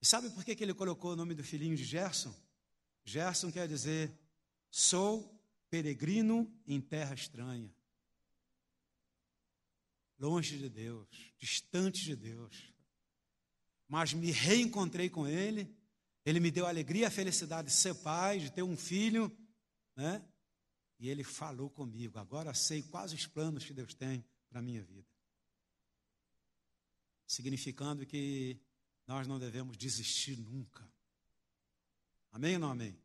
E sabe por que ele colocou o nome do filhinho de Gerson? Gerson quer dizer, sou peregrino em terra estranha. Longe de Deus, distante de Deus. Mas me reencontrei com Ele. Ele me deu a alegria e a felicidade de ser pai, de ter um filho, né? E Ele falou comigo. Agora sei quais os planos que Deus tem para a minha vida. Significando que nós não devemos desistir nunca. Amém ou não amém?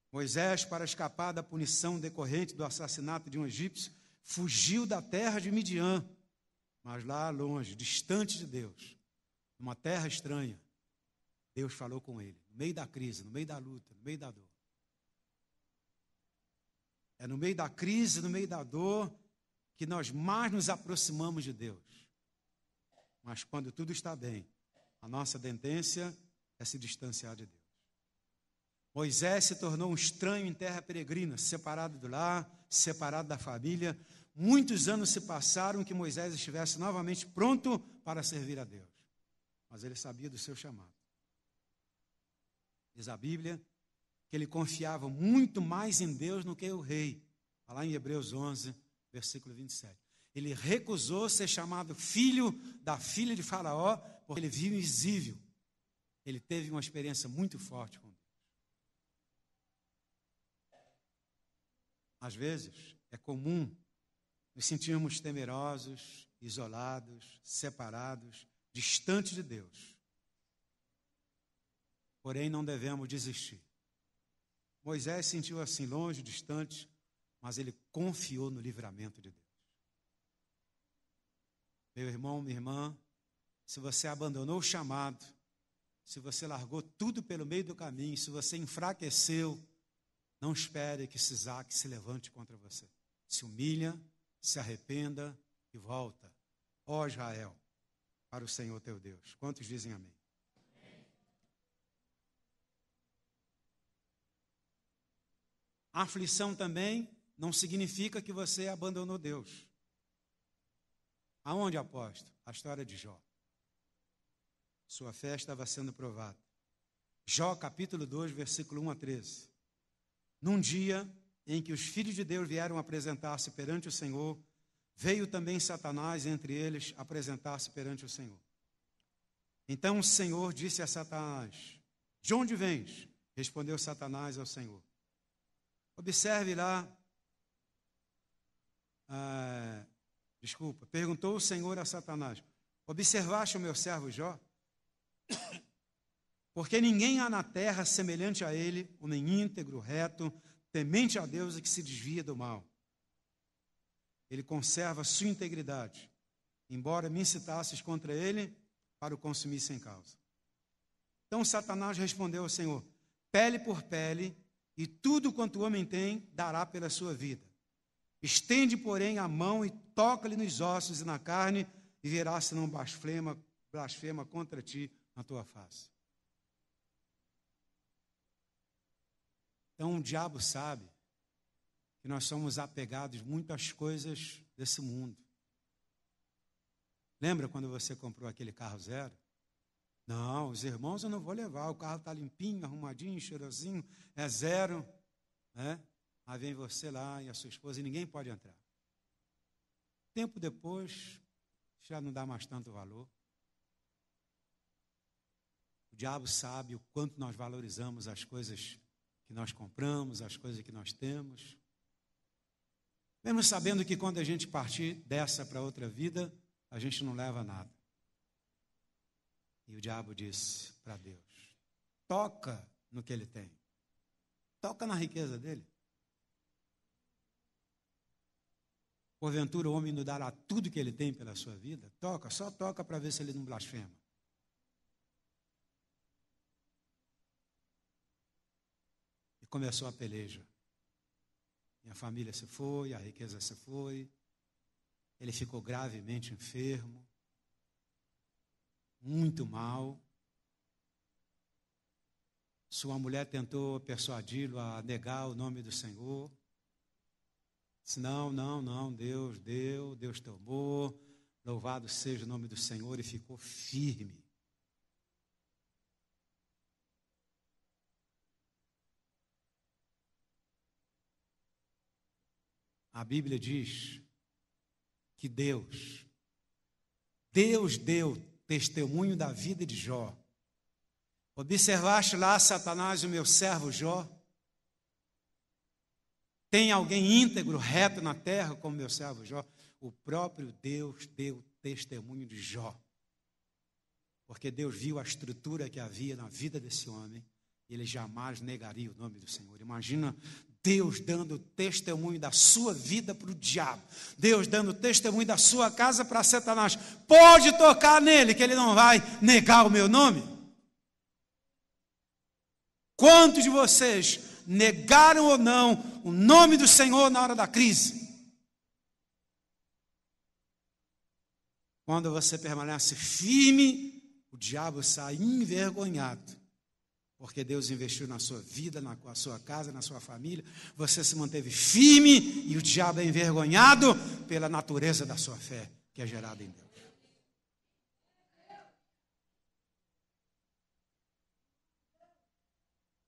Moisés, para escapar da punição decorrente do assassinato de um egípcio, fugiu da terra de Midian, mas lá longe, distante de Deus, numa terra estranha, Deus falou com ele, no meio da crise, no meio da luta, no meio da dor. É no meio da crise, no meio da dor, que nós mais nos aproximamos de Deus. Mas quando tudo está bem, a nossa tendência é se distanciar de Deus. Moisés se tornou um estranho em terra peregrina, separado do lar, separado da família. Muitos anos se passaram que Moisés estivesse novamente pronto para servir a Deus. Mas ele sabia do seu chamado. Diz a Bíblia que ele confiava muito mais em Deus do que o rei. Está lá em Hebreus 11, versículo 27. Ele recusou ser chamado filho da filha de Faraó, porque ele viu invisível. Ele teve uma experiência muito forte com Deus. Às vezes, é comum nos sentirmos temerosos, isolados, separados, distantes de Deus. Porém, não devemos desistir. Moisés se sentiu assim, longe, distante, mas ele confiou no livramento de Deus. Meu irmão, minha irmã, se você abandonou o chamado, se você largou tudo pelo meio do caminho, se você enfraqueceu, não espere que Sisaque se levante contra você. Se humilha, se arrependa e volta, ó Israel, para o Senhor teu Deus. Quantos dizem amém? A aflição também não significa que você abandonou Deus. Aonde, apóstolo? A história de Jó. Sua fé estava sendo provada. Jó, capítulo 2, versículo 1 a 13. Num dia em que os filhos de Deus vieram apresentar-se perante o Senhor, veio também Satanás entre eles apresentar-se perante o Senhor. Então o Senhor disse a Satanás, de onde vens? Respondeu Satanás ao Senhor. Observe lá, perguntou o Senhor a Satanás, observaste o meu servo Jó? Porque ninguém há na terra semelhante a ele, homem íntegro, reto, temente a Deus e que se desvia do mal. Ele conserva sua integridade, embora me incitasses contra ele para o consumir sem causa. Então Satanás respondeu ao Senhor, pele por pele, e tudo quanto o homem tem, dará pela sua vida. Estende, porém, a mão e toca-lhe nos ossos e na carne, e verás se não blasfema contra ti na tua face. Então o diabo sabe que nós somos apegados muito às coisas desse mundo. Lembra quando você comprou aquele carro zero? Não, os irmãos eu não vou levar, o carro está limpinho, arrumadinho, cheirosinho, é zero, né? Aí vem você lá e a sua esposa e ninguém pode entrar. Tempo depois, já não dá mais tanto valor. O diabo sabe o quanto nós valorizamos as coisas que nós compramos, as coisas que nós temos. Mesmo sabendo que quando a gente partir dessa para outra vida, a gente não leva nada. E o diabo disse para Deus: toca no que ele tem. Toca na riqueza dele. Porventura o homem não dará tudo que ele tem pela sua vida? Toca, só toca para ver se ele não blasfema. E começou a peleja. Minha família se foi, a riqueza se foi. Ele ficou gravemente enfermo. Muito mal. Sua mulher tentou persuadi-lo a negar o nome do Senhor. Disse: não, Deus deu, Deus tomou, louvado seja o nome do Senhor, e ficou firme. A Bíblia diz que Deus deu testemunho da vida de Jó. Observaste lá, Satanás, o meu servo Jó? Tem alguém íntegro, reto na terra como meu servo Jó? O próprio Deus deu testemunho de Jó. Porque Deus viu a estrutura que havia na vida desse homem. E ele jamais negaria o nome do Senhor. Imagina Deus dando testemunho da sua vida para o diabo. Deus dando testemunho da sua casa para Satanás. Pode tocar nele, que ele não vai negar o meu nome. Quantos de vocês negaram ou não o nome do Senhor na hora da crise? Quando você permanece firme, o diabo sai envergonhado, porque Deus investiu na sua vida, na sua casa, na sua família. Você se manteve firme e o diabo é envergonhado pela natureza da sua fé, que é gerada em Deus.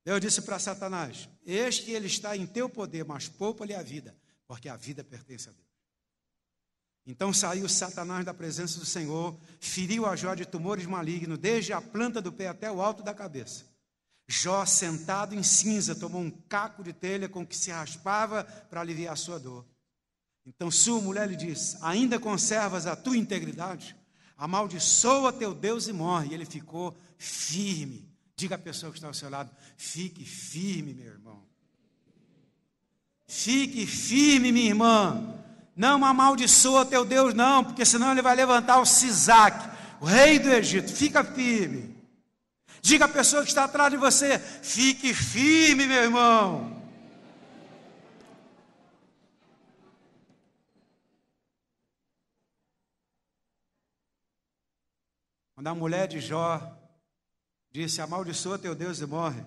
Deus disse para Satanás: eis que ele está em teu poder, mas poupa-lhe a vida, porque a vida pertence a Deus. Então saiu Satanás da presença do Senhor, feriu a Jó de tumores malignos, desde a planta do pé até o alto da cabeça. Jó, sentado em cinza, tomou um caco de telha com que se raspava para aliviar a sua dor. Então sua mulher lhe disse: ainda conservas a tua integridade? Amaldiçoa teu Deus e morre. E ele ficou firme. Diga à pessoa que está ao seu lado: fique firme, meu irmão. Fique firme, minha irmã. Não amaldiçoa teu Deus, não, porque senão ele vai levantar o Sisaque, o rei do Egito. Fica firme. Diga à pessoa que está atrás de você: fique firme, meu irmão. Quando a mulher de Jó disse: amaldiçoa teu Deus e morre,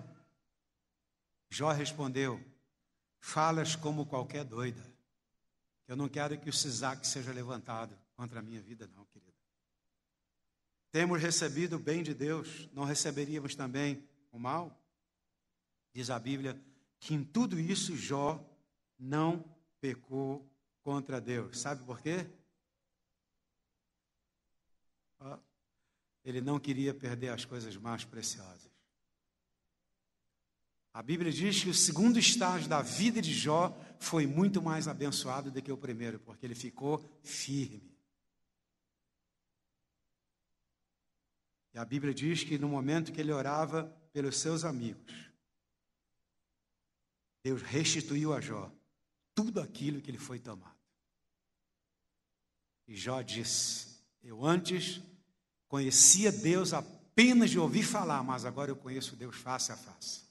Jó respondeu: falas como qualquer doida. Eu não quero que o Sisaque seja levantado contra a minha vida, não, querida. Temos recebido o bem de Deus, não receberíamos também o mal? Diz a Bíblia que em tudo isso Jó não pecou contra Deus. Sabe por quê? Ele não queria perder as coisas mais preciosas. A Bíblia diz que o segundo estágio da vida de Jó foi muito mais abençoado do que o primeiro, porque ele ficou firme. E a Bíblia diz que no momento que ele orava pelos seus amigos, Deus restituiu a Jó tudo aquilo que lhe foi tomado. E Jó disse: eu antes conhecia Deus apenas de ouvir falar, mas agora eu conheço Deus face a face.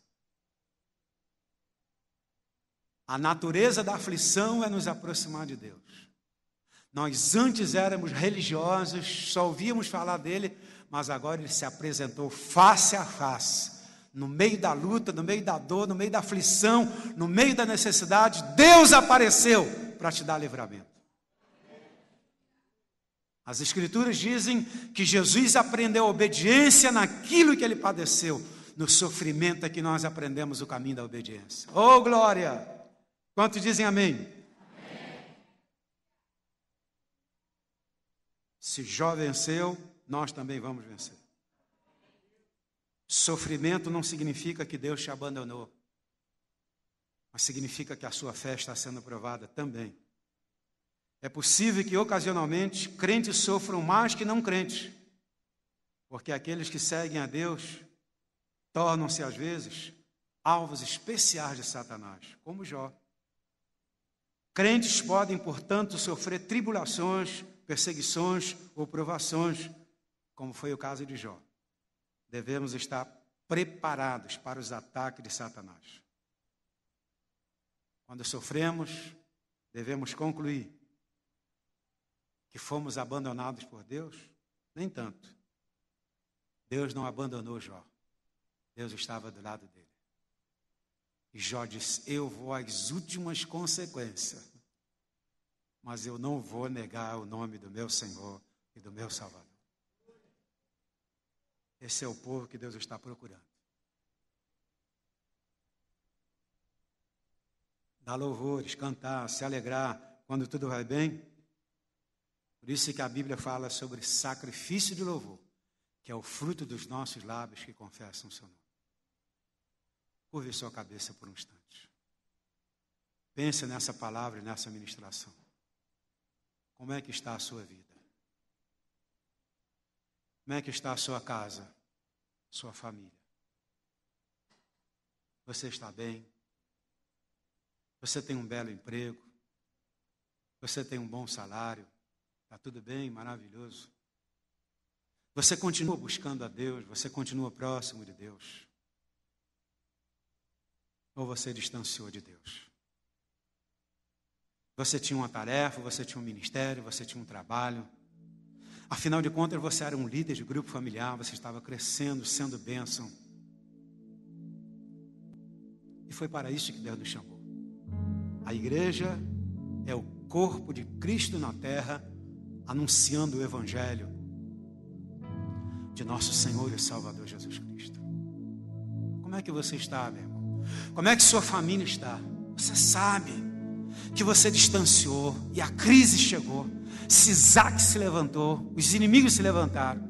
A natureza da aflição é nos aproximar de Deus. Nós antes éramos religiosos, só ouvíamos falar dele, mas agora ele se apresentou face a face. No meio da luta, no meio da dor, no meio da aflição, no meio da necessidade, Deus apareceu para te dar livramento. As Escrituras dizem que Jesus aprendeu a obediência naquilo que ele padeceu. No sofrimento é que nós aprendemos o caminho da obediência. Oh, glória! Quantos dizem amém? Amém. Se Jó venceu, nós também vamos vencer. Sofrimento não significa que Deus te abandonou, mas significa que a sua fé está sendo provada também. É possível que ocasionalmente crentes sofram mais que não crentes, porque aqueles que seguem a Deus tornam-se às vezes alvos especiais de Satanás, como Jó. Crentes podem, portanto, sofrer tribulações, perseguições ou provações, como foi o caso de Jó. Devemos estar preparados para os ataques de Satanás. Quando sofremos, devemos concluir que fomos abandonados por Deus? Nem tanto. Deus não abandonou Jó. Deus estava do lado dele. E Jó disse: eu vou às últimas consequências, mas eu não vou negar o nome do meu Senhor e do meu Salvador. Esse é o povo que Deus está procurando. Dar louvores, cantar, se alegrar quando tudo vai bem. Por isso que a Bíblia fala sobre sacrifício de louvor, que é o fruto dos nossos lábios que confessam o seu nome. Curve sua cabeça por um instante. Pense nessa palavra e nessa ministração. Como é que está a sua vida? Como é que está a sua casa, sua família? Você está bem? Você tem um belo emprego? Você tem um bom salário? Está tudo bem? Maravilhoso. Você continua buscando a Deus? Você continua próximo de Deus? Ou você distanciou de Deus? Você tinha uma tarefa, você tinha um ministério, você tinha um trabalho. Afinal de contas, você era um líder de grupo familiar, você estava crescendo, sendo bênção. E foi para isso que Deus nos chamou. A igreja é o corpo de Cristo na terra, anunciando o Evangelho de nosso Senhor e Salvador Jesus Cristo. Como é que você está, meu irmão? Como é que sua família está? Você sabe que você distanciou e a crise chegou. Sisaque se levantou, os inimigos se levantaram.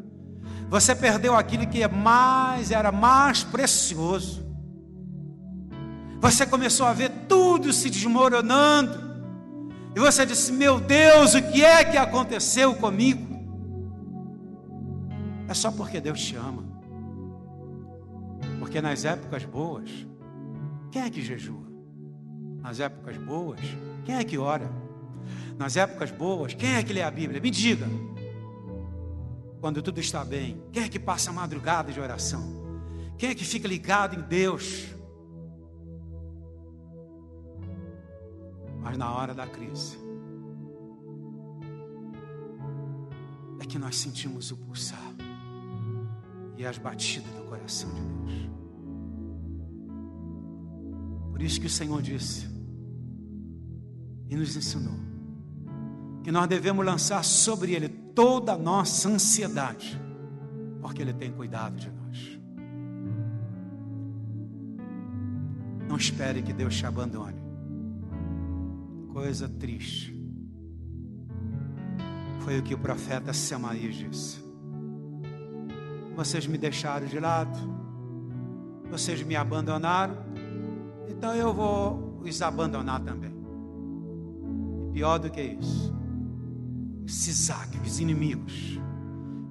Você perdeu aquilo que era mais precioso. Você começou a ver tudo se desmoronando. E você disse: meu Deus, o que é que aconteceu comigo? É só porque Deus te ama. Porque nas épocas boas, quem é que jejua? Nas épocas boas, quem é que ora? Nas épocas boas, quem é que lê a Bíblia? Me diga. Quando tudo está bem, quem é que passa a madrugada de oração? Quem é que fica ligado em Deus? Mas na hora da crise é que nós sentimos o pulsar e as batidas do coração de Deus. Por isso que o Senhor disse e nos ensinou que nós devemos lançar sobre Ele toda a nossa ansiedade, porque Ele tem cuidado de nós. Não espere que Deus te abandone. Coisa triste foi o que o profeta Semaías disse: vocês me deixaram de lado, vocês me abandonaram, então eu vou os abandonar também. E pior do que isso, Sisaque, os inimigos,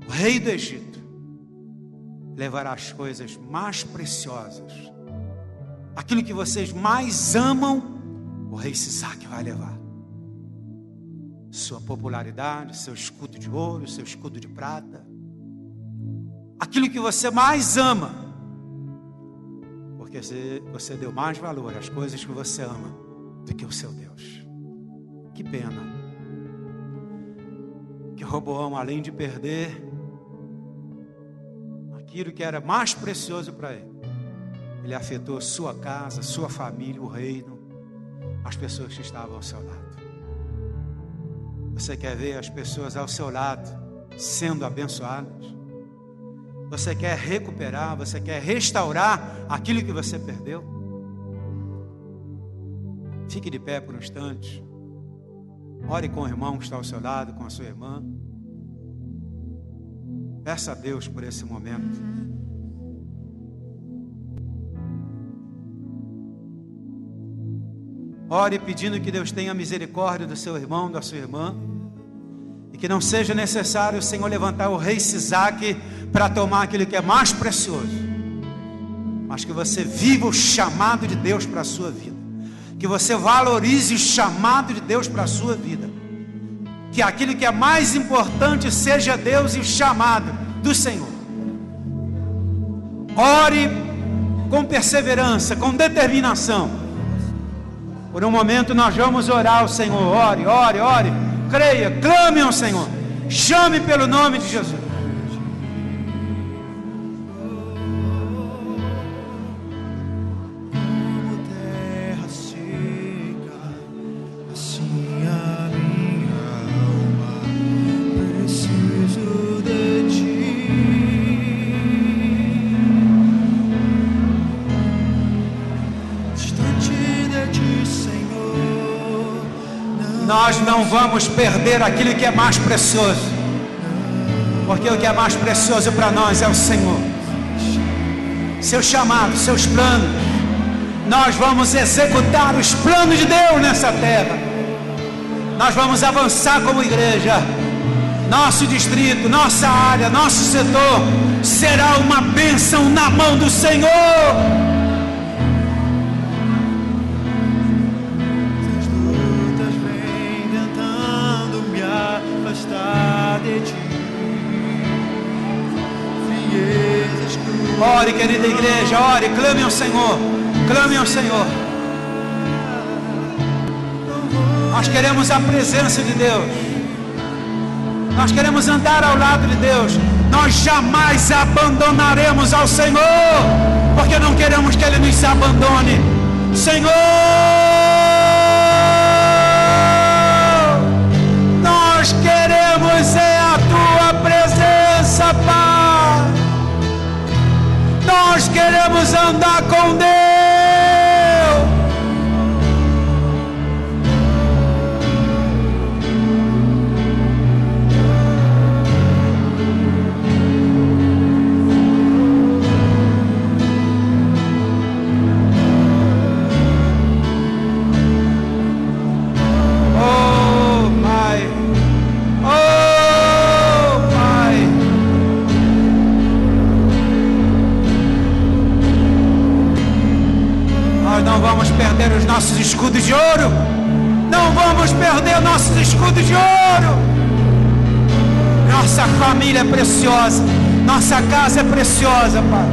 o rei do Egito, levará as coisas mais preciosas, aquilo que vocês mais amam, o rei Sisaque vai levar. Sua popularidade, seu escudo de ouro, seu escudo de prata, aquilo que você mais ama, porque você deu mais valor às coisas que você ama do que o seu Deus. Que pena que Roboão, além de perder aquilo que era mais precioso para ele, ele afetou sua casa, sua família, o reino, as pessoas que estavam ao seu lado. Você quer ver as pessoas ao seu lado sendo abençoadas? Você quer recuperar, você quer restaurar aquilo que você perdeu? Fique de pé por um instante. Ore com o irmão que está ao seu lado, com a sua irmã. Peça a Deus por esse momento. Ore pedindo que Deus tenha misericórdia do seu irmão, da sua irmã, e que não seja necessário o Senhor levantar o rei Sisaque para tomar aquilo que é mais precioso, mas que você viva o chamado de Deus para a sua vida, que você valorize o chamado de Deus para a sua vida, que aquilo que é mais importante seja Deus e o chamado do Senhor. Ore com perseverança, com determinação. Por um momento nós vamos orar ao Senhor. Ore, ore, ore. Creia, clame ao Senhor. Chame pelo nome de Jesus. Como terra seca, assim a minha alma, preciso de ti. Distante de ti, Senhor, Nós não vamos perder aquilo que é mais precioso, porque o que é mais precioso para nós é o Senhor. Seu chamado, seus planos. Nós vamos executar os planos de Deus nessa terra. Nós vamos avançar como igreja. Nosso distrito, nossa área, nosso setor será uma bênção na mão do Senhor. as lutas vêm tentando me afastar de ti. Friezas cruéis. Ore, querida igreja, ore, clame ao Senhor. Clame ao Senhor. Nós queremos a presença de Deus. Nós queremos andar ao lado de Deus. Nós jamais abandonaremos ao Senhor, porque não queremos que Ele nos abandone. Senhor, nós queremos a Tua presença, Pai. Nós queremos andar com Deus. Oh, Pai. Oh, Pai. Nós não vamos perder os nossos escudos de ouro. Não vamos perder nossos escudos de ouro. Nossa família é preciosa. Nossa casa é preciosa, Pai.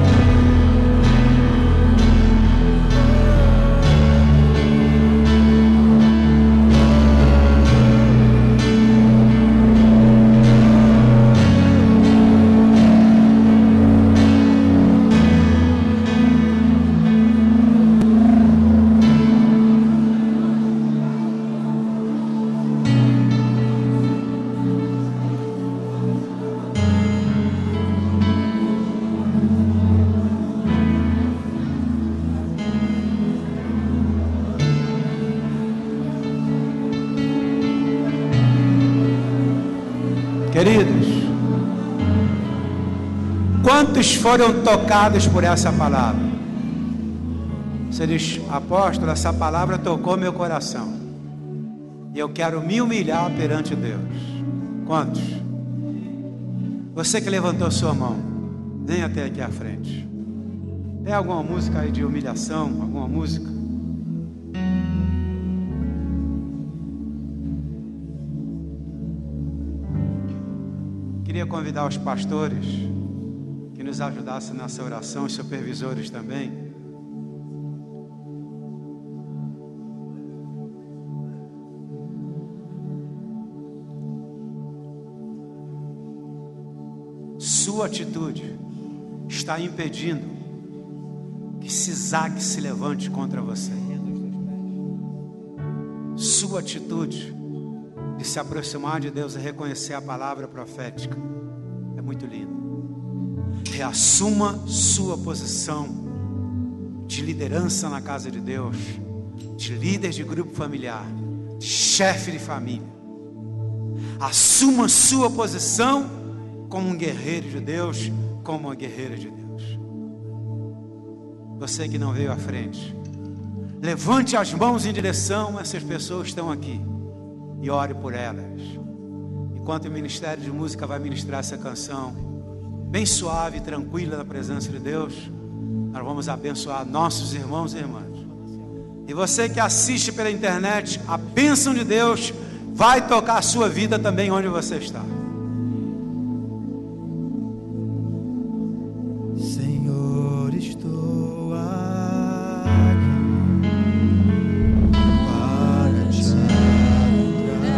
Queridos, quantos foram tocados por essa palavra? Você diz, apóstolo, essa palavra tocou meu coração, e eu quero me humilhar perante Deus. Quantos? Você que levantou sua mão, vem até aqui à frente. Tem alguma música aí de humilhação? Alguma música? Queria convidar os pastores que nos ajudassem nessa oração, os supervisores também. Sua atitude está impedindo que Sisaque se levante contra você. Sua atitude de se aproximar de Deus e reconhecer a palavra profética. É muito lindo. Reassuma sua posição de liderança na casa de Deus, de líder de grupo familiar, de chefe de família. Assuma sua posição como um guerreiro de Deus, como uma guerreira de Deus. Você que não veio à frente, levante as mãos em direção a essas pessoas que estão aqui e ore por elas. Enquanto o Ministério de Música vai ministrar essa canção, bem suave e tranquila na presença de Deus, nós vamos abençoar nossos irmãos e irmãs. E você que assiste pela internet, a bênção de Deus vai tocar a sua vida também onde você está. Senhor, estou aqui para te adorar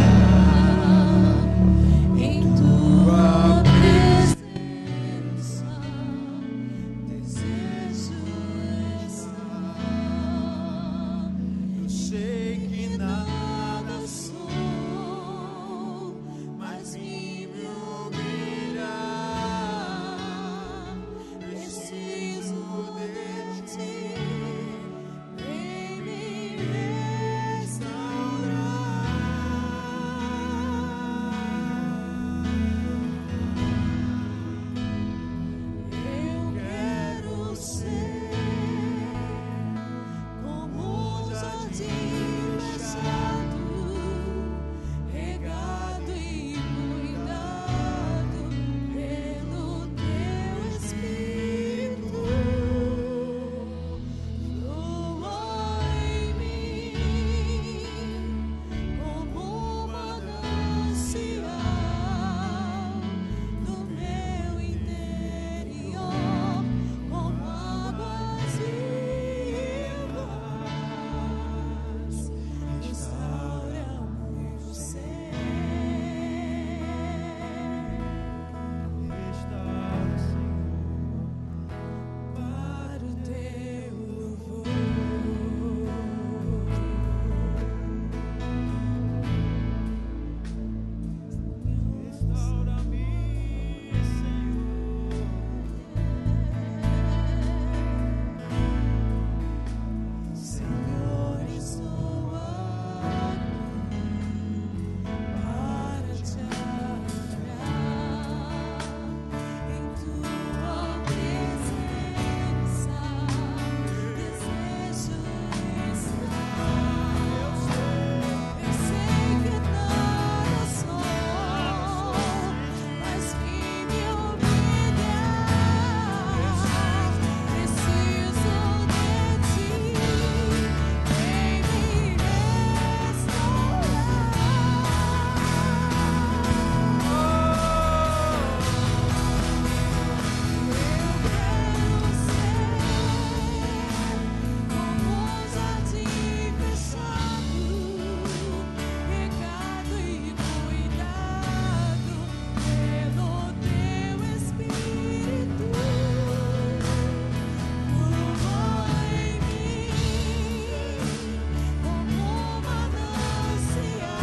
em tua presença. Desejo estar. Eu sei que nada sou, mas me humilhar. Preciso de ti, vem me restaurar. Eu quero ser como um jardim fechado, regado e cuidado pelo teu Espírito. Flua em mim como manancial no meu interior, como águas vivas. Restaura o meu ser. Restaura, Senhor, para o teu louvor. Restaura-me, Senhor, estou aqui para te adorar em tua presença. Desejo estar. Eu sei que nada sou, mas que me humilhar. Preciso de ti, vem me restaurar. Como um jardim fechado, regado e cuidado pelo teu Espírito. Flua em mim como manancial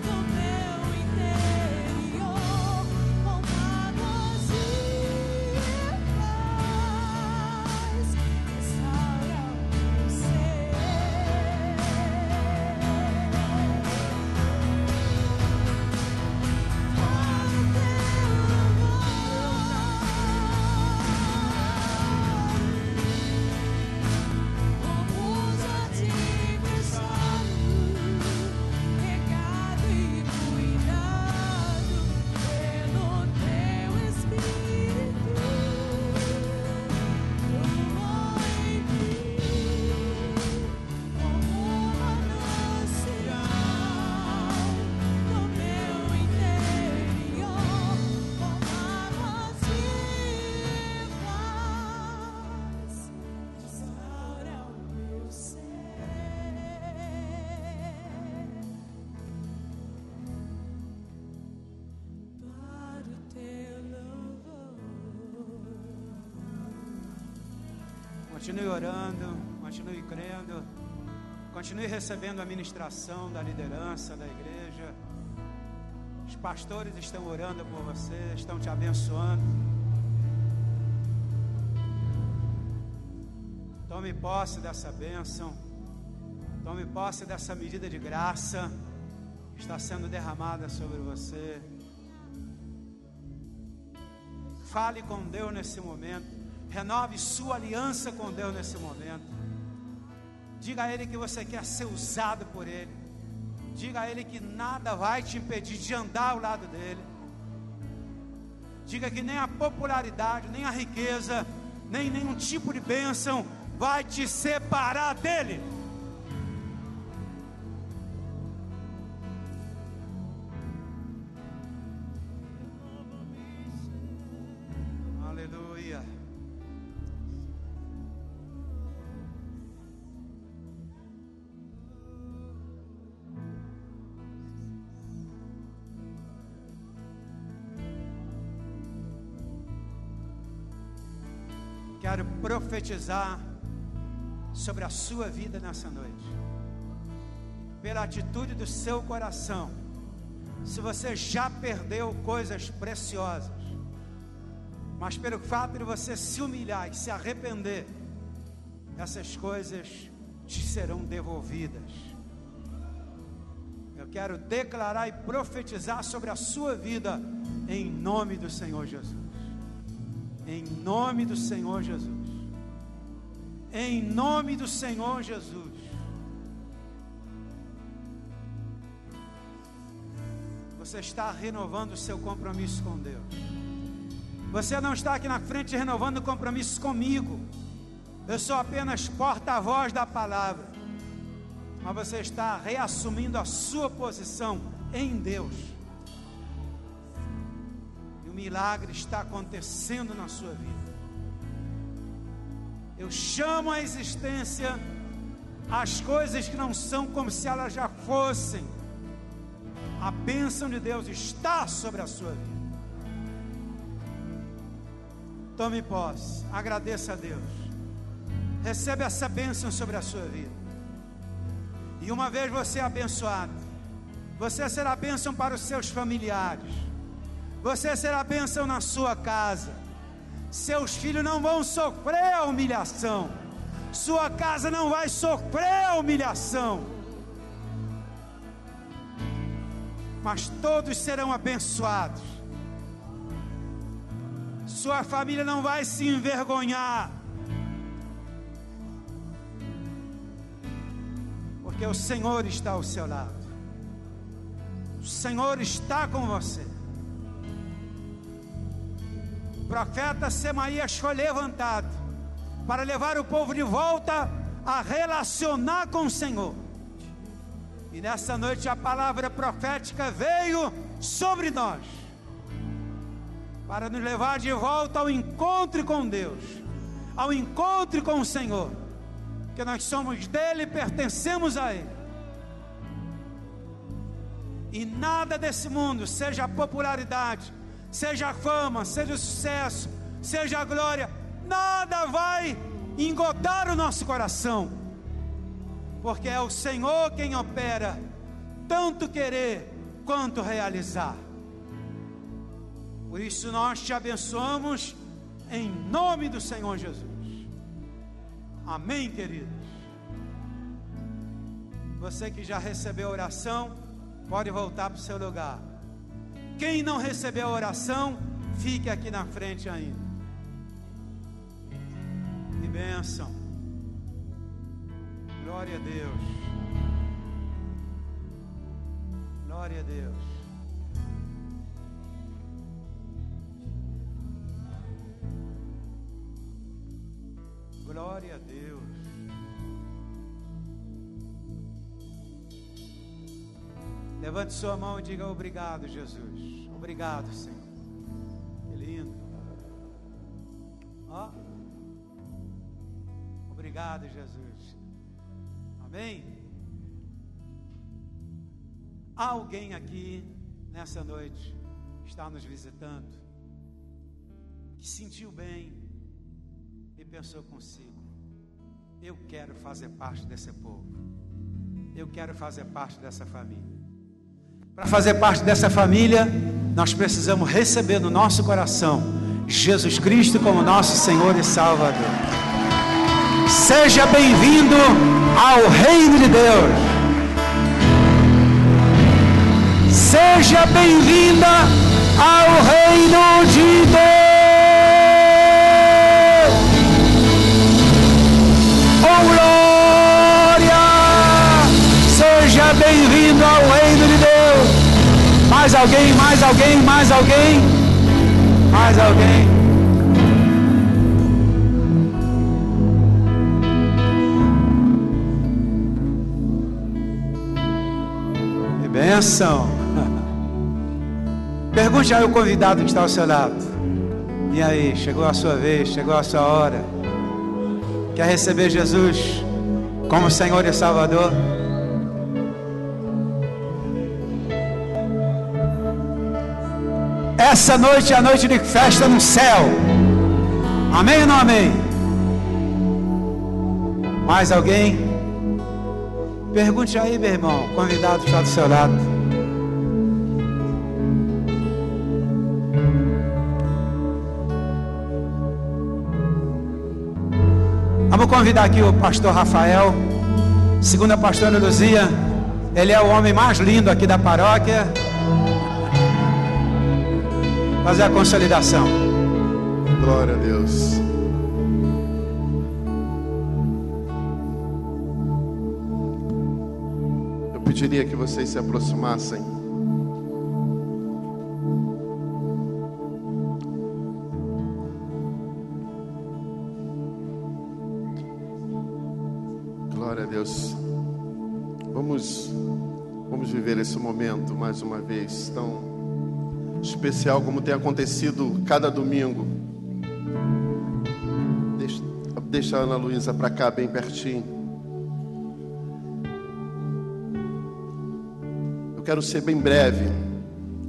no meu interior, com águas vivas. Restaura o meu ser. Como um jardim fechado, regado e cuidado pelo teu Espírito. Flua em mim como manancial no meu interior, com águas vivas. Restaura o meu ser. Para o teu louvor. Continue orando, continue crendo. Continue recebendo a ministração da liderança da igreja. Os pastores estão orando por você, estão te abençoando. Tome posse dessa bênção. Tome posse dessa medida de graça que está sendo derramada sobre você. Fale com Deus nesse momento. Renove sua aliança com Deus nesse momento. Diga a Ele que você quer ser usado por Ele. Diga a Ele que nada vai te impedir de andar ao lado dEle. Diga que nem a popularidade, nem a riqueza, nem nenhum tipo de bênção vai te separar dEle. Aleluia. Quero profetizar sobre a sua vida nessa noite. Pela atitude do seu coração, se você já perdeu coisas preciosas, mas pelo fato de você se humilhar e se arrepender, essas coisas te serão devolvidas. Eu quero declarar e profetizar sobre a sua vida, em nome do Senhor Jesus. Em nome do Senhor Jesus. Em nome do Senhor Jesus. Você está renovando o seu compromisso com Deus. Você não está aqui na frente renovando o compromisso comigo. Eu sou apenas porta-voz da palavra. Mas você está reassumindo a sua posição em Deus. O milagre está acontecendo na sua vida. Eu chamo à existência as coisas que não são como se elas já fossem. A bênção de Deus está sobre a sua vida. Tome posse, agradeça a Deus. Receba essa bênção sobre a sua vida. E uma vez você é abençoado, você será bênção para os seus familiares. Você será bênção na sua casa. Seus filhos não vão sofrer a humilhação. Sua casa não vai sofrer a humilhação. Mas todos serão abençoados. Sua família não vai se envergonhar. Porque o Senhor está ao seu lado. O Senhor está com você. O profeta Semaías foi levantado para levar o povo de volta a relacionar com o Senhor. E nessa noite a palavra profética veio sobre nós para nos levar de volta ao encontro com Deus, ao encontro com o Senhor, porque nós somos dele e pertencemos a Ele. E nada desse mundo, seja a popularidade, seja a fama, seja o sucesso, seja a glória, nada vai engotar o nosso coração, porque é o Senhor quem opera, tanto querer quanto realizar. Por isso nós te abençoamos em nome do Senhor Jesus. Amém, queridos? Você que já recebeu a oração, pode voltar para o seu lugar. Quem não recebeu a oração, fique aqui na frente ainda. Que bênção. Glória a Deus. Glória a Deus. Glória a Deus. Levante sua mão e diga obrigado, Jesus. Obrigado, Senhor. Que lindo. Ó. Obrigado, Jesus. Amém? Há alguém aqui nessa noite que está nos visitando, que sentiu bem e pensou consigo: eu quero fazer parte desse povo. eu quero fazer parte dessa família. Para fazer parte dessa família, nós precisamos receber no nosso coração Jesus Cristo como nosso Senhor e Salvador. Seja bem-vindo ao reino de Deus. Seja bem-vinda ao reino de Deus. Oh, glória! Seja bem-vindo ao reino de Deus. Mais alguém, mais alguém, mais alguém, mais alguém. Que bênção. Pergunte aí ao convidado que está ao seu lado. E aí, chegou a sua vez, chegou a sua hora. Quer receber Jesus como Senhor e Salvador? Essa noite é a noite de festa no céu. Amém ou não amém? Mais alguém? Pergunte aí, meu irmão, convidado que está do seu lado. Vamos convidar aqui o pastor Rafael, segundo a pastora Luzia. Ele é o homem mais lindo aqui da paróquia. Fazer a consolidação. Glória a Deus. Eu pediria que vocês se aproximassem. Glória a Deus. Vamos viver esse momento mais uma vez tão especial como tem acontecido cada domingo. Deixa a Ana Luísa para cá bem pertinho. Eu quero ser bem breve,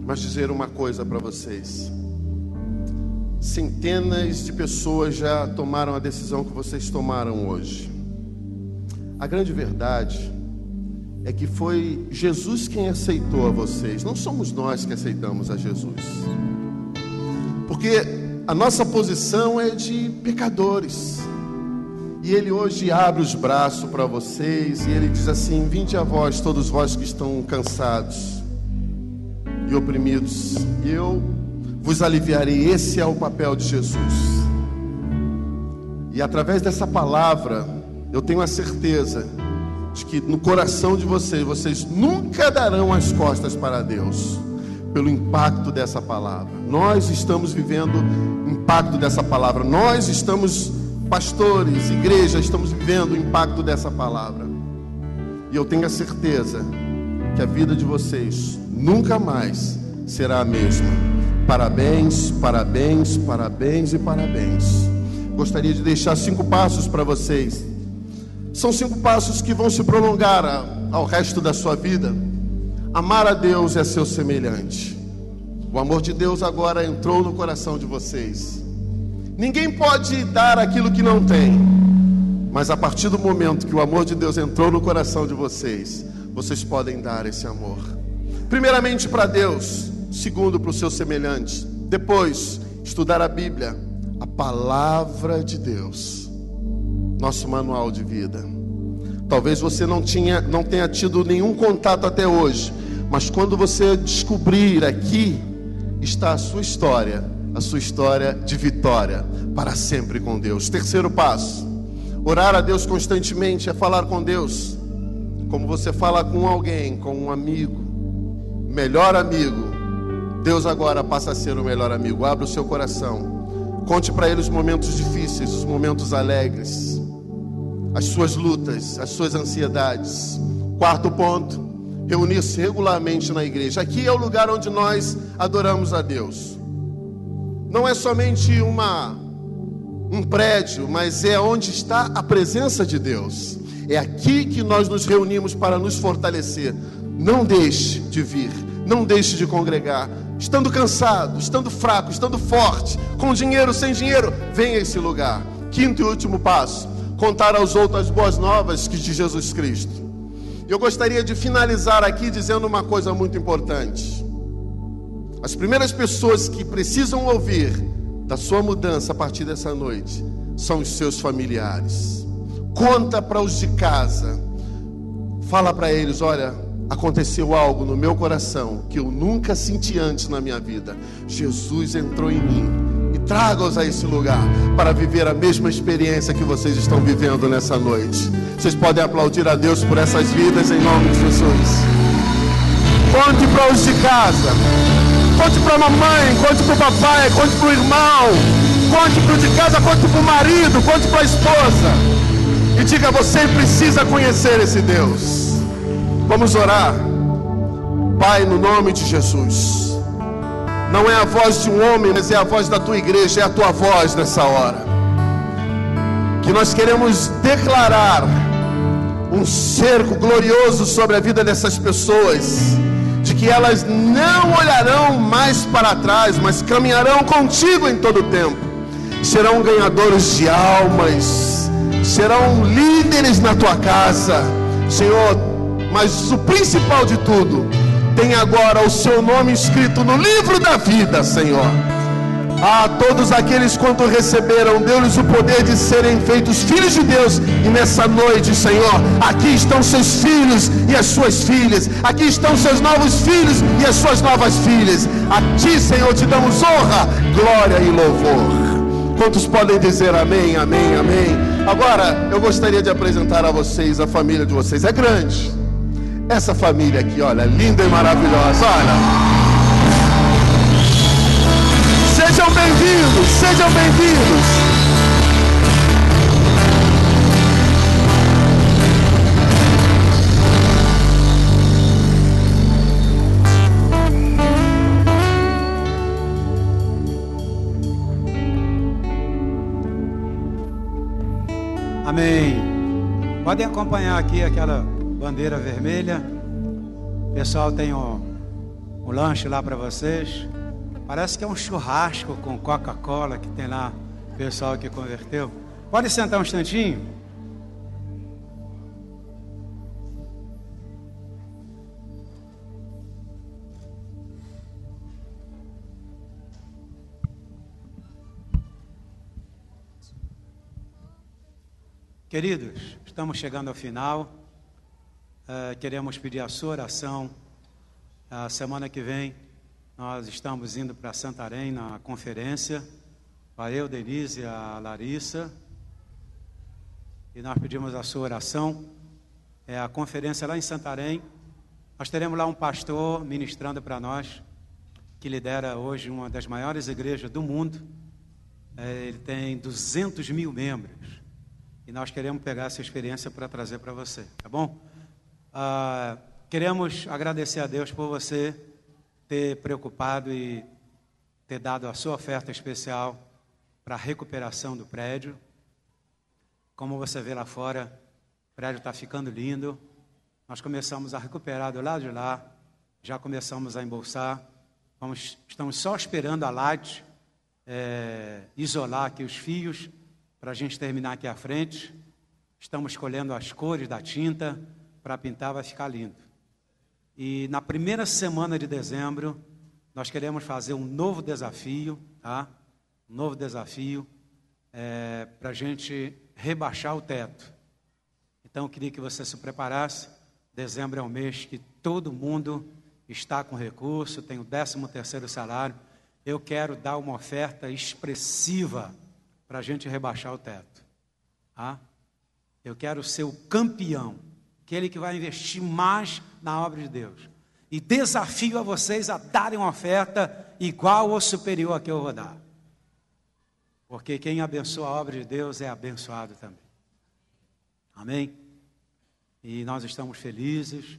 mas dizer uma coisa para vocês. Centenas de pessoas já tomaram a decisão que vocês tomaram hoje. A grande verdade é que foi Jesus quem aceitou a vocês. Não somos nós que aceitamos a Jesus. Porque a nossa posição é de pecadores. E Ele hoje abre os braços para vocês. E Ele diz assim: vinde a vós, todos vós que estão cansados e oprimidos, e eu vos aliviarei. Esse é o papel de Jesus. E através dessa palavra, eu tenho a certeza de que no coração de vocês nunca darão as costas para Deus, pelo impacto dessa palavra. Nós estamos vivendo o impacto dessa palavra. Nós estamos, pastores, igreja, estamos vivendo o impacto dessa palavra. E eu tenho a certeza que a vida de vocês nunca mais será a mesma. Parabéns, parabéns, parabéns e parabéns. Gostaria de deixar 5 passos para vocês. São 5 passos que vão se prolongar ao resto da sua vida. Amar a Deus é seu semelhante. O amor de Deus agora entrou no coração de vocês. Ninguém pode dar aquilo que não tem. Mas a partir do momento que o amor de Deus entrou no coração de vocês, vocês podem dar esse amor. Primeiramente para Deus, segundo para o seu semelhante. Depois, estudar a Bíblia, a palavra de Deus. Nosso manual de vida. Talvez você não tenha tido nenhum contato até hoje, mas quando você descobrir, aqui está a sua história de vitória para sempre com Deus. Terceiro passo: orar a Deus constantemente é falar com Deus como você fala com alguém, com um amigo, melhor amigo. Deus agora passa a ser o melhor amigo. Abra o seu coração, conte para Ele os momentos difíceis, os momentos alegres, as suas lutas, as suas ansiedades. Quarto ponto: reunir-se regularmente na igreja. Aqui é o lugar onde nós adoramos a Deus. Não é somente um prédio, mas é onde está a presença de Deus. É aqui que nós nos reunimos para nos fortalecer. Não deixe de vir, não deixe de congregar. Estando cansado, estando fraco, estando forte, com dinheiro, sem dinheiro, venha a esse lugar. Quinto e último passo: contar aos outros as boas novas de Jesus Cristo. Eu gostaria de finalizar aqui dizendo uma coisa muito importante. As primeiras pessoas que precisam ouvir da sua mudança a partir dessa noite são os seus familiares. Conta para os de casa. Fala para eles: olha, aconteceu algo no meu coração que eu nunca senti antes na minha vida. Jesus entrou em mim. E traga-os a esse lugar para viver a mesma experiência que vocês estão vivendo nessa noite. Vocês podem aplaudir a Deus por essas vidas em nome de Jesus. Conte para os de casa. Conte para a mamãe, conte para o papai, conte para o irmão. Conte para o de casa, conte para o marido, conte para a esposa. E diga: você precisa conhecer esse Deus. Vamos orar. Pai, no nome de Jesus. Não é a voz de um homem, mas é a voz da tua igreja, é a tua voz nessa hora. Que nós queremos declarar um cerco glorioso sobre a vida dessas pessoas, de que elas não olharão mais para trás, mas caminharão contigo em todo o tempo. Serão ganhadores de almas, serão líderes na tua casa, Senhor. Mas o principal de tudo, tem agora o seu nome escrito no livro da vida, Senhor. A todos aqueles quanto receberam, deu-lhes o poder de serem feitos filhos de Deus. E nessa noite, Senhor, aqui estão seus filhos e as suas filhas. Aqui estão seus novos filhos e as suas novas filhas. A ti, Senhor, te damos honra, glória e louvor. Quantos podem dizer amém, amém, amém? Agora, eu gostaria de apresentar a vocês a família de vocês. É grande. Essa família aqui, olha, linda e maravilhosa, olha. Sejam bem-vindos, sejam bem-vindos. Amém. Podem acompanhar aqui aquela bandeira vermelha. O pessoal tem um lanche lá para vocês. Parece que é um churrasco com Coca-Cola que tem lá o pessoal que converteu. Pode sentar um instantinho? Queridos, estamos chegando ao final. Queremos pedir a sua oração. A semana que vem nós estamos indo para Santarém na conferência. Eu, Denise e a Larissa. E nós pedimos a sua oração. A conferência lá em Santarém. Nós teremos lá um pastor ministrando para nós, que lidera hoje uma das maiores igrejas do mundo. Ele tem 200 mil membros. E nós queremos pegar essa experiência para trazer para você, tá bom? Queremos agradecer a Deus por você ter preocupado e ter dado a sua oferta especial para a recuperação do prédio. Como você vê lá fora, o prédio está ficando lindo. Nós começamos a recuperar do lado de lá, já começamos a embolsar. Estamos só esperando a Light isolar aqui os fios, para a gente terminar aqui à frente. Estamos escolhendo as cores da tinta para pintar, vai ficar lindo. E na primeira semana de dezembro, nós queremos fazer um novo desafio, tá? Um novo desafio para a gente rebaixar o teto. Então eu queria que você se preparasse. Dezembro é um mês que todo mundo está com recurso, tem o 13º salário. Eu quero dar uma oferta expressiva para a gente rebaixar o teto. Tá? Eu quero ser o campeão, aquele que vai investir mais na obra de Deus. E desafio a vocês a darem uma oferta igual ou superior a que eu vou dar. Porque quem abençoa a obra de Deus é abençoado também. Amém? E nós estamos felizes.